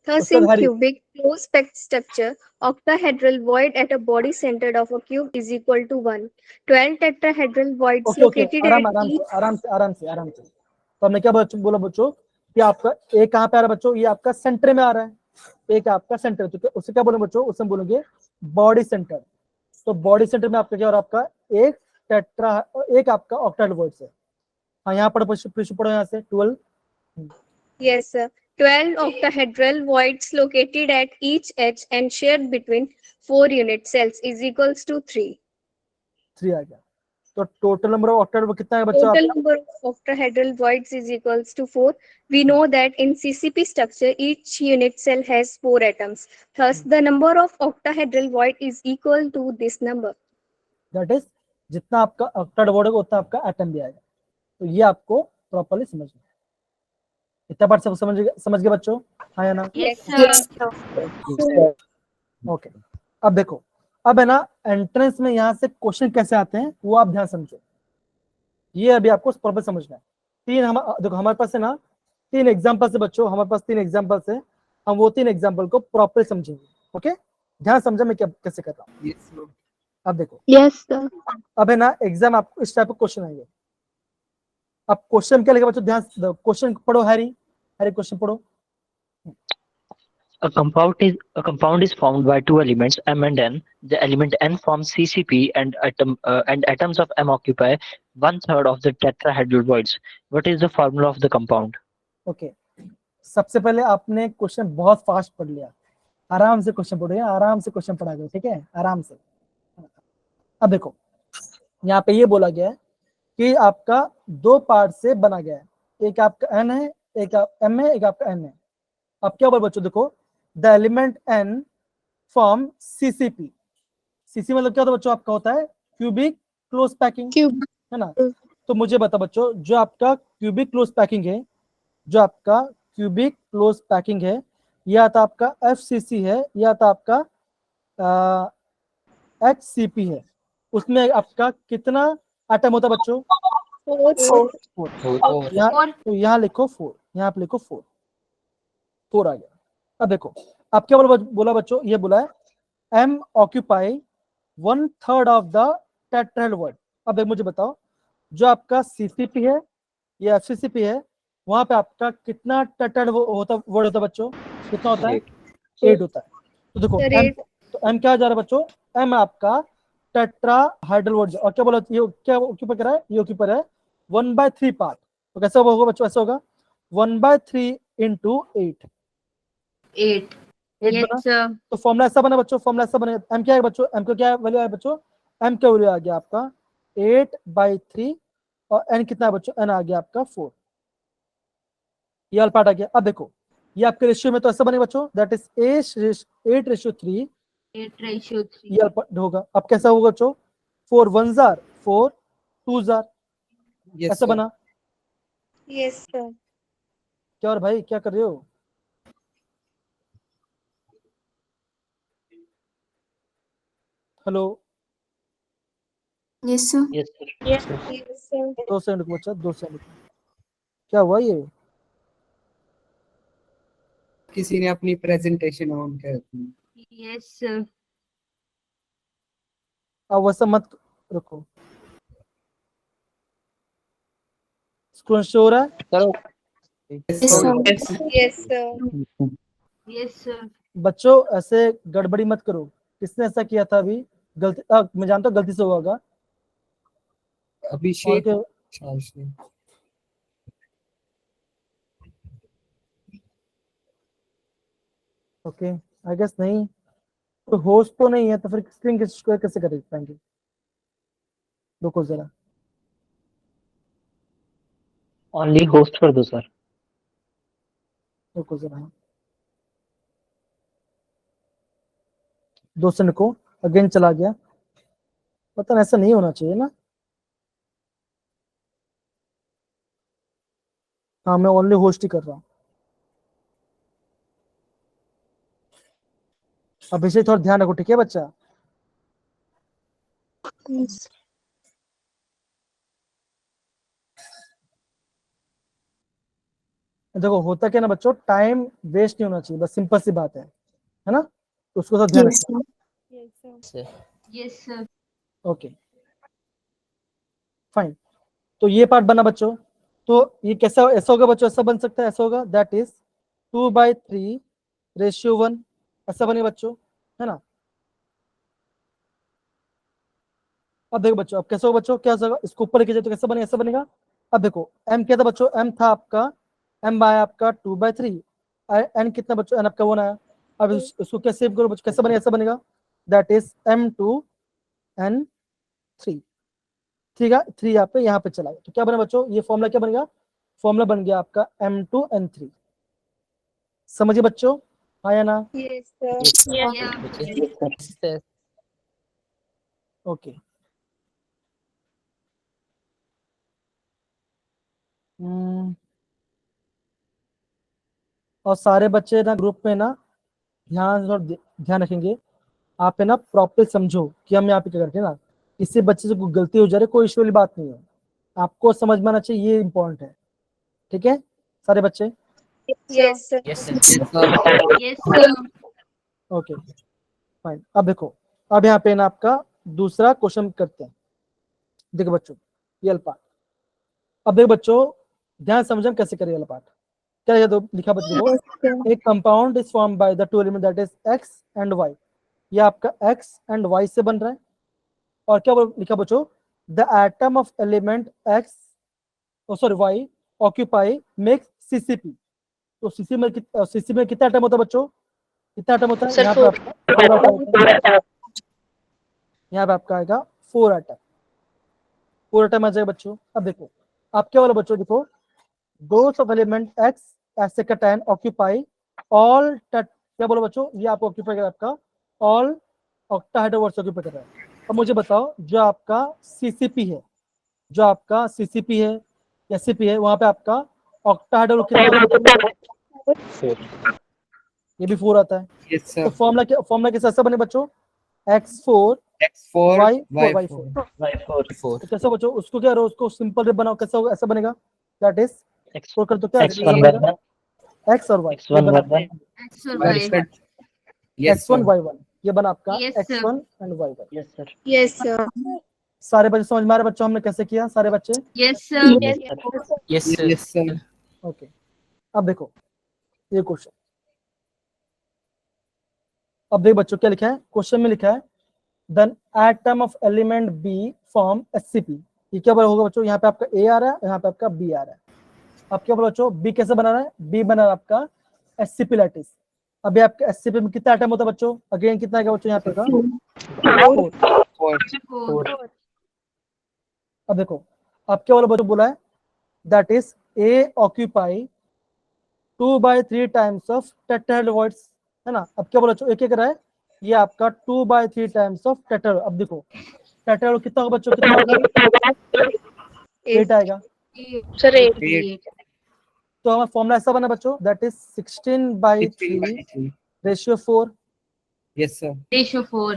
Thus, उसके in बाद हरी, cubic closed structure, octahedral void at a body center of a cube is equal to 1. 12 tetrahedral voids okay okay, located आराम at आराम each. से आराम से आराम से आराम से। तो हमने क्या बोला बच्चों, कि आपका एक कहाँ पे आ रहा है बच्चों, ये आपका सेंटर में आ रहा है, एक आपका सेंटर। तो उसे क्या बोले बच्चों, उसे हम बोलेंगे बॉडी सेंटर। तो बॉडी सेंटर में आपका क्या हो रहा है, आपका एक आपका ऑक्टाहेड्रल वर्ड्स है। हाँ, यहाँ पढ़ो प्रिशु, पढ़ो यहाँ से 12। Yes, sir. 12 octahedral voids located at each edge and shared between 4 unit cells is equals to 3. 3 आ गया। तो टोटल नंबर ऑफ ऑक्टाहेड्रल कितना है बच्चों, Total आपका number of octahedral voids is equals to 4. We know that in CCP structure, each unit cell has 4 atoms. Thus, the number of octahedral void is equal to this number. That is, जितना आपका octahedral word होगा उतना आपका atom भी आएगा। तो ये आपको प्रॉपर्ली समझना है। इतना बार सब समझ गए बच्चों, हाँ या ना। Yes, sir. ओके, अब देखो, अब है ना एंट्रेंस में यहाँ से क्वेश्चन कैसे आते हैं वो आप ध्यान समझो, ये अभी आपको प्रॉपर समझना है। देखो हमारे पास है ना 3 एग्जाम्पल है बच्चों, हमारे पास 3 एग्जाम्पल है, हम वो 3 एग्जाम्पल को प्रॉपर समझेंगे। ओके, ध्यान समझा मैं क्या कैसे कर रहा हूँ। Yes, sir. अब देखो, Yes, sir. अब है ना एग्जाम आपको इस टाइप के क्वेश्चन आएंगे। अब क्वेश्चन क्या लिखा बच्चों, ध्यान क्वेश्चन पढ़ो हैरी, हर एक क्वेश्चन पढ़ो। A compound is formed by two elements M and N. The element N forms CCP and atoms of M occupy 1/3 of the tetrahedral voids. What is the formula of the compound? Okay, सबसे पहले आपने question बहुत fast पढ़ लिया, आराम से question पढ़िए, आराम से क्वेश्चन पढ़ा गया, ठीक है, आराम से। अब देखो यहाँ पे ये बोला गया है कि आपका दो पार्ट से बना गया है, एक आपका N है, एक M है, एक आपका N है। अब क्या बोल बच्चों, देखो the element N form CCP। CC मतलब क्या होता है बच्चों, आपका होता है क्यूबिक क्लोज पैकिंग, है ना। तो मुझे बता बच्चों, जो आपका क्यूबिक क्लोज पैकिंग है, जो आपका क्यूबिक क्लोज पैकिंग है, या तो आपका FCC है या तो आपका HCP है, उसमें आपका कितना एटम होता है बच्चों? 4। तो यहाँ लिखो 4, यहाँ पे लिखो 4 आ गया। अब देखो अब क्या बोला बच्चों, ये बोला है M occupy 1/3 of the tetrahedral word. अब मुझे बताओ, जो आपका CCP है या FCCP है, वहां पे आपका कितना टेट्राहेड्रल वर्ड होता है बच्चों? कितना होता है? 8 होता है। तो देखो M क्या जा रहा है बच्चों? M आपका टेट्राहाइड्रल वर्ड। और क्या बोला, ये क्या ऑक्यूपाई कर रहा है? ये ऑक्यूपाई है 1/3 पार्ट। तो कैसे होगा बच्चों? ऐसा होगा 1/3 इंटू 8 बना। तो फॉर्मूला ऐसा बना बच्चों, फॉर्मूला ऐसा बना। M क्या है बच्चों? M का क्या वैल्यू आया बच्चों? M का वैल्यू आ गया आपका 8/3 और N कितना है बच्चों? N आ गया आपका 4। ये वाला पार्ट आ गया। अब देखो ये आपके रेशियो में तो ऐसा बने बच्चों, दैट इज 8:3 ये वाला होगा। अब कैसा होगा बच्चों? 4 1 जार 4 2 जार, Yes, ऐसा sir. बना। Yes, sir. क्या और भाई क्या कर रहे हो? Hello, Yes, sir. Yes, sir. Yes, sir. 2 second रुको बच्चा, 2 सेकंड रुको। क्या हुआ ये? किसी ने अपनी प्रेजेंटेशन ऑन कर दी। Yes, sir. अब वैसा मत रखो, स्क्रीन शो हो रहा है। Yes, Yes, sir. sir. Yes, sir. Yes, sir. बच्चों ऐसे गड़बड़ी मत करो। किसने ऐसा किया था अभी? गलती मैं जानता हूँ गलती से हुआ होगा। और अभिषेक क्या? शायद। ओके आई गेस नहीं, तो होस्ट तो नहीं है, तो फिर स्क्रीन स्क्वायर कैसे कर पाएंगे? रुको जरा, Only host कर दो सर। रुको जरा, 2 सेकंड को अगेन चला गया। पता नहीं, ऐसा नहीं होना चाहिए ना। हाँ मैं ओनली होस्ट ही कर रहा हूँ। अभिषेक थोड़ा ध्यान रखो, ठीक है बच्चा? देखो होता क्या ना बच्चों, टाइम वेस्ट नहीं होना चाहिए, बस सिंपल सी बात है ना। तो उसको सब ध्यान रखना। Yes, sir. Okay fine. तो ये पार्ट बना बच्चों। तो ये कैसा ऐसा होगा बच्चों? ऐसा बन सकता है, ऐसा होगा, दैट इज 2/3:1, ऐसा बने बच्चों, है ना। अब देखो बच्चों, अब कैसा होगा बच्चों? क्या होगा? इसको ऊपर लेके जाए तो कैसा बनेगा? ऐसा बनेगा। अब देखो M क्या था बच्चों? M था आपका, M आया आपका 2/3, N कितना बच्चों? N आपका 1 आया। अब इसको कैसे सेव करो बच्चों? कैसा बनेगा? ऐसा बनेगा, दैट इज M2N3। ठीक है, 3 यहाँ पे चला गया। तो क्या बना बच्चों? ये फॉर्मूला क्या बनेगा? फॉर्मूला बन गया आपका M2N3। समझिए बच्चों, हाँ या ना? Yes, sir. Yes, sir. Okay और सारे बच्चे ना ग्रुप में ना ध्यान रखेंगे। आप है ना प्रॉपर समझो कि हम यहाँ पे क्या करते हैं ना। इससे बच्चे से कोई गलती हो जा रही है, कोई इश्यू वाली बात नहीं है, आपको समझ में आना चाहिए, ये इंपॉर्टेंट है। ठीक है सारे बच्चे? Yes, sir. Yes, sir. Yes, sir. Okay fine. अब देखो, अब यहाँ पे ना आपका दूसरा क्वेश्चन करते हैं। देखो बच्चों ये पार्ट, अब देखो बच्चों ध्यान समझो हम कैसे करें वाला पार्ट। क्या ये दो लिखा बच्चों देखो, एक compound is form by the two element that is X and Y, ये आपका एक्स एंड वाई से बन रहा है। और क्या लिखा बच्चों, the atom of element X sorry Y occupy make CCP. तो सीसी में कितना एटम होता है बच्चों, कितना एटम होता है, यहाँ पे आपका 4 एटम होता है, यहाँ पे आपका आएगा 4 एटम, 4 एटम आ जाएगा बच्चों। अब देखो आप क्या बोला बच्चों, देखो दोस्त ऑफ एलिमेंट एक्स ऐसे कैटायन ऑक्यूपाई ऑल, क्या बोलो बच्चों, ये आपको ऑक्यूपाई कर आपका ऑल ऑक्टाहेड्रोवर्ड्स ऑक्यूपाई कर रहा है। अब मुझे बताओ जो आपका सीसीपी है, जो आपका सीसीपी है एससीपी है, वहां पे आपका ऑक्टाहेड्रल कितना, ये भी 4 आता है। Yes, sir. तो फॉर्मूला किस ऐसा बने बच्चों, x4 X4, y4 Y4. तो कैसा बच्चों, उसको क्या, उसको सिंपल रेप बनाओ, कैसा होगा, ऐसा बनेगा, दैट इज X1 कर दो क्या, X1 Y1 x और y, ये X1 बना Y1 X or Well Y. said. Yes, x1 sir. y1, ये बना आपका Yes, sir. x1 and y1। yes sir Yes, sir. सारे बच्चे समझ में आ रहे बच्चों, हमने कैसे किया सारे बच्चे, Yes, sir. yes sir Yes, sir. Okay. अब देखो ये क्वेश्चन, अब देखो बच्चों क्या लिखा है क्वेश्चन में, लिखा है then atom of element B form SCP. ये क्या होगा बच्चों, यहाँ पे आपका ए आ रहा है, यहाँ पे आपका बी आ रहा है। अब क्या बोला बच्चों, बी कैसे बना रहा है, बी बना रहा है आपका एससीपी लैटिस। अभी आपके एससीपी में कितना एटम होता है बच्चों, अगेन कितना आएगा बच्चों यहाँ पे का 4। 4. अब देखो अब क्या बोला बच्चों, बोला है that is a occupy 2/3 times of tetrahedral voids, है ना। अब क्या बोला बच्चों, एक रहा है, ये आपका 2/3 टाइम्स ऑफ टेट्राहेड्रॉइड। अब देखो टेट्राहेड्रॉइड कितना होगा बच्चों, कितना होगा, 8 आएगा। Sir, 8. तो हमारा फॉर्मूला ऐसा बना बच्चों, that is 16/3 ratio 4, Yes, sir. Ratio 4.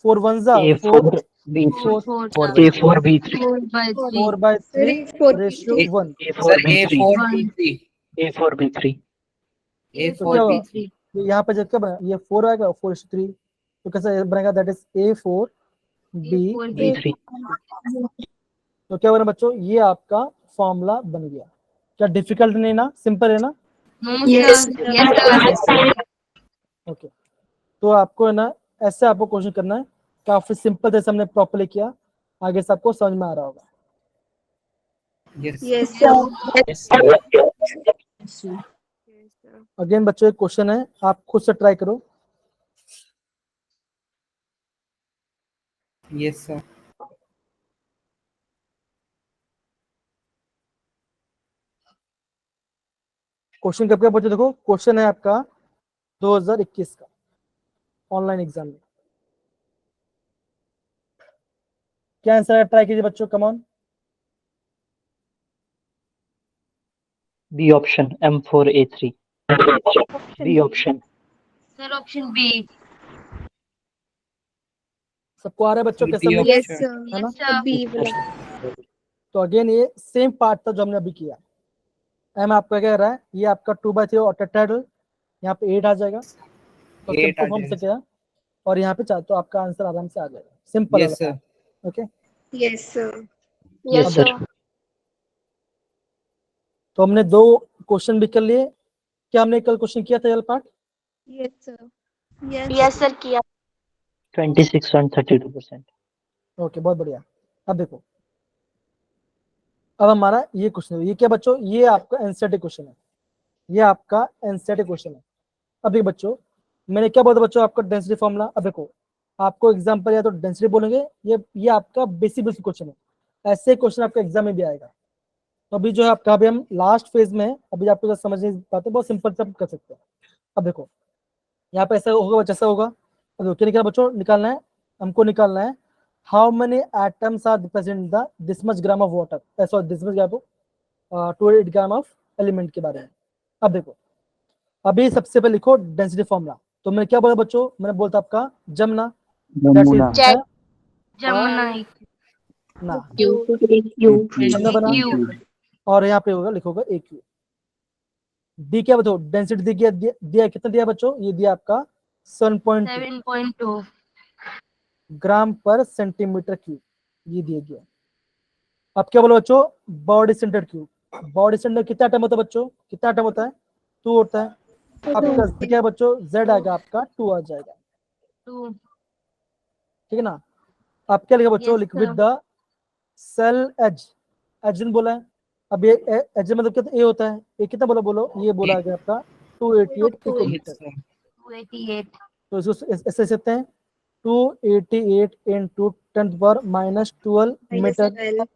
4 1 जा A4 4, B3 4 A4 B3 4/3. 4/3 4 ratio A- 1। Sir, A4 B3 A4, B3. A4 B3 A4, क्या B3. ये यहाँ पे जब क्या बना, ये 4 आएगा 4:3, तो कैसा बनेगा, that is A4 B3। B3 तो क्या बना बच्चों, ये आपका फॉर्मूला बन गया। क्या डिफिकल्ट नहीं ना, सिंपल है ना। No, sir. Yes, sir. Okay तो आपको है ना ऐसे आपको क्वेश्चन करना है, काफी सिंपल जैसे हमने प्रॉपर्ली किया, आगे से आपको समझ में आ रहा होगा। Yes. Yes, sir. yes sir again बच्चों एक क्वेश्चन है, आप खुद से ट्राई करो। Yes, sir. क्वेश्चन कब का बच्चों, देखो क्वेश्चन है आपका 2021 का ऑनलाइन एग्जाम में। क्या आंसर है, ट्राई कीजिए बच्चों, come on. B option M4A3 B option Sir, option B. सबको आ रहा है बच्चों, कैसे B हमने, Yes, option. sir. है ना। Yes, sir. B वाला. तो अगेन ये सेम पार्ट था जो हमने अभी किया। एम आपका क्या रहा है, ये आपका 2/3 और टेट्राहेड्रल, यहाँ पे 8 आ जाएगा, तो 8 सिंपल आ फॉर्म से जाएगा। किया, और यहाँ पे 4, तो आपका आंसर आराम से आ जाएगा, simple Yes, sir. Okay. Yes, sir. yes sir तो हमने 2 क्वेश्चन भी कर लिए। क्या हमने कल क्वेश्चन किया था ये part, Yes, sir. Yes, sir. किया. 26 and 32%। ओके बहुत बढ़िया। अब देखो अब हमारा ये क्वेश्चन है, ये क्या बच्चों, ये आपका एनसीईआरटी क्वेश्चन है, ये आपका एनसीईआरटी क्वेश्चन है। अब देखो बच्चों मैंने क्या बोला बच्चों, आपका डेंसिटी फॉर्मूला। अब देखो आपको एग्जाम्पल या तो डेंसिटी बोलेंगे, ये आपका बेसिक क्वेश्चन है, ऐसे क्वेश्चन आपका एग्जाम में भी आएगा। तो अभी जो है आपका, अभी हम लास्ट फेज में है, अभी आपको जो समझ नहीं पाते, बहुत सिंपल से कर सकते हैं। अब देखो यहाँ पे ऐसा होगा, जैसा होगा। अब देखो क्या निकालना बच्चों, निकालना है हमको, निकालना है how many atoms are present the this much gram of water, sorry this much gram of 2 gram of element के बारे में। अब देखो अभी सबसे पहले लिखो डेंसिटी फॉर्मूला। तो मैंने क्या बोला बच्चों, मैंने बोलता आपका जमना, Jamuna. ना Q. जमना बना, Q. और यहाँ पे होगा लिखोगा ए क्यू। डी क्या बताओ, डेंसिटी दिया कितना दिया बच्चों, ये दिया आपका 7.2 7.2. ग्राम पर सेंटीमीटर क्यूब, ये दिया गया। अब क्या बोलो बच्चों, बॉडी सेंटर क्यूब, बॉडी से अंदर कितना एटम होता है बच्चों, कितना एटम होता है, 2 होता है। आपका Z क्या है बच्चों, Z आएगा आपका 2 आ जाएगा, 2. ठीक है ना। आप क्या लिखा बच्चों, Yes, liquid sir. The cell edge, एजन बोला है। अब ये एज मतलब कितना ए होता है, ए कितना बोला, बोलो ये बोला गया आपका 288 पिकोमीटर। 288. तो इसको ऐसे सकते हैं 288 into 10⁻12 मीटर।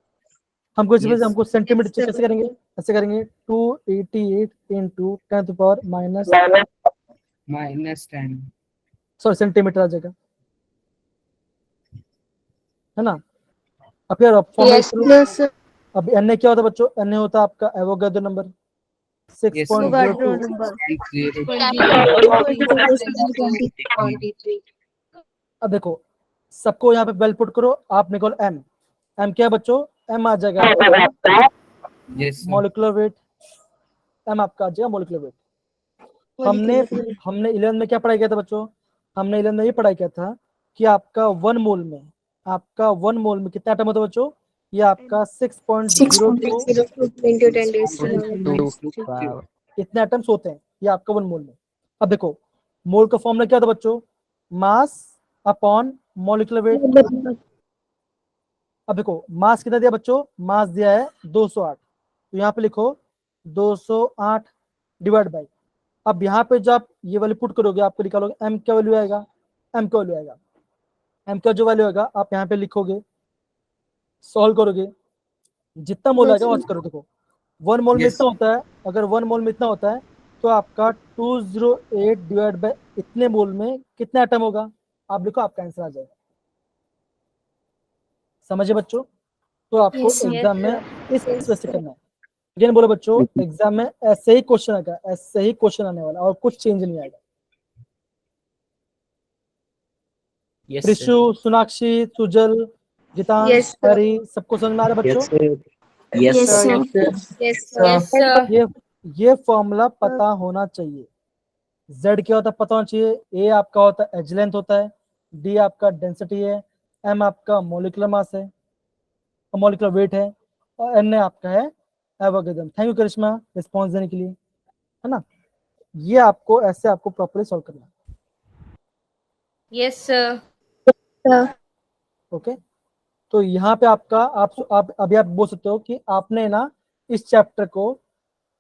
हमको इस वजह से हमको सेंटीमीटर चेक कैसे करेंगे, ऐसे करेंगे 288 into 10⁻- -10. सॉरी सेंटीमीटर आ जाएगा, है ना। अब यार फॉर्मूला अब एन क्या होता है बच्चों, एन होता है आपका एवोगाड्रो नंबर 6.02। 23. अब देखो सबको यहाँ पे वेल पुट करो, आप निकालो एम, एम क्या है बच्चों, एम आ जाएगा आपका मॉलिक्यूलर वेट, एम आपका आ जाएगा मॉलिक्यूलर वेट। हमने 11 में क्या पढ़ाई किया था बच्चों, हमने 11 में ये पढ़ाई किया था कि आपका 1 मोल में, आपका 1 मोल में कितना एटम होता है बच्चों, ये आपका 6.02 इतने एटम्स होते हैं, ये आपका 1 मोल में। अब देखो मोल का फॉर्मूला क्या था बच्चों, मास अपॉन मॉलिक्यूलर वेट। अब देखो मास कितना दिया बच्चों, मास दिया है 208, तो यहाँ पे लिखो 208 डिवाइड बाई, अब यहाँ पे जब आप ये वैल्यू पुट करोगे आपको निकालोगे एम क्या वैल्यू आएगा, एम क्या वैल्यू आएगा, एम का जो वैल्यू आएगा आप यहाँ पे लिखोगे, सॉल्व करोगे, जितना मोल आएगा वो करो। देखो 1 मोल में इतना होता है, अगर 1 मोल में इतना होता है तो आपका 208 डिवाइड बाय इतने मोल में कितना एटम होगा, आप लिखो आपका आंसर आ जाएगा। समझे बच्चों, तो आपको एग्जाम में इस तरह से करना है। अगेन बोलो बच्चों, एग्जाम में ऐसे ही क्वेश्चन आएगा, ऐसे ही क्वेश्चन आने वाला और कुछ चेंज नहीं आएगा। त्रिशु, सोनाक्षी, सुजल, गीतांश, हरी, सबको समझ में आ रहा है बच्चों? ये फॉर्मूला पता होना चाहिए। Z क्या होता है पता होना चाहिए, A आपका होता है एज लेंथ होता है, D आपका डेंसिटी है, M आपका मॉलिक्यूलर मास है, मॉलिक्यूलर वेट है, और N आपका है Avogadro. Thank you Karishma response देने के लिए, है ना। ये आपको ऐसे आपको प्रॉपर्ली सॉल्व करना है। Yes, sir. ओके, तो यहाँ पे आपका आप अभी आप बोल सकते हो कि आपने ना इस चैप्टर को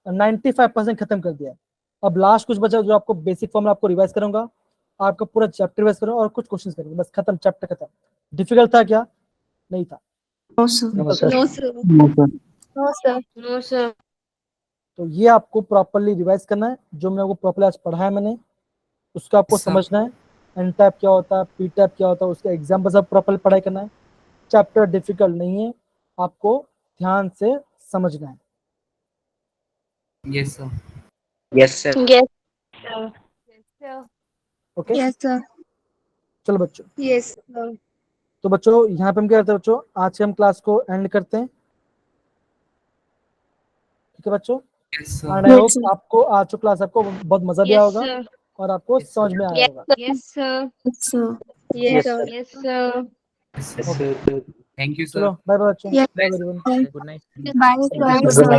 95% खत्म कर दिया है। अब लास्ट कुछ बचा जो आपको बेसिक फॉर्मूला आपको रिवाइज करूंगा, आपका पूरा चैप्टर रिवाइज करूंगा और कुछ क्वेश्चंस करेंगे, बस खत्म, चैप्टर खत्म। डिफिकल्ट था क्या, नहीं था? No, sir. तो ये आपको प्रॉपर्ली रिवाइज करना है, जो मैंने आपको प्रॉपर्ली आज पढ़ाया मैंने उसका आपको समझना है। एन टाइप क्या होता है, पी टाइप क्या होता है, उसके एग्जाम्पल सब प्रॉपर्ली पढ़ाई करना है। चैप्टर डिफिकल्ट नहीं है, आपको ध्यान से समझना है। Yes, sir. ओके चलो बच्चों, तो बच्चों यहाँ पे हम क्या करते हैं बच्चों, आज के हम क्लास को एंड करते हैं, ठीक है बच्चों। Yes, sir. And I hope आपको आज जो क्लास आपको बहुत मजा भी आया Yes, होगा sir. और आपको Yes, समझ sir. में आया होगा। Yes, sir. Yes, sir. Yes, sir. Yes, sir. Thank you, sir. चलो बाय बाय बच्चों, bye everyone. Good night. Bye, Good sir. night.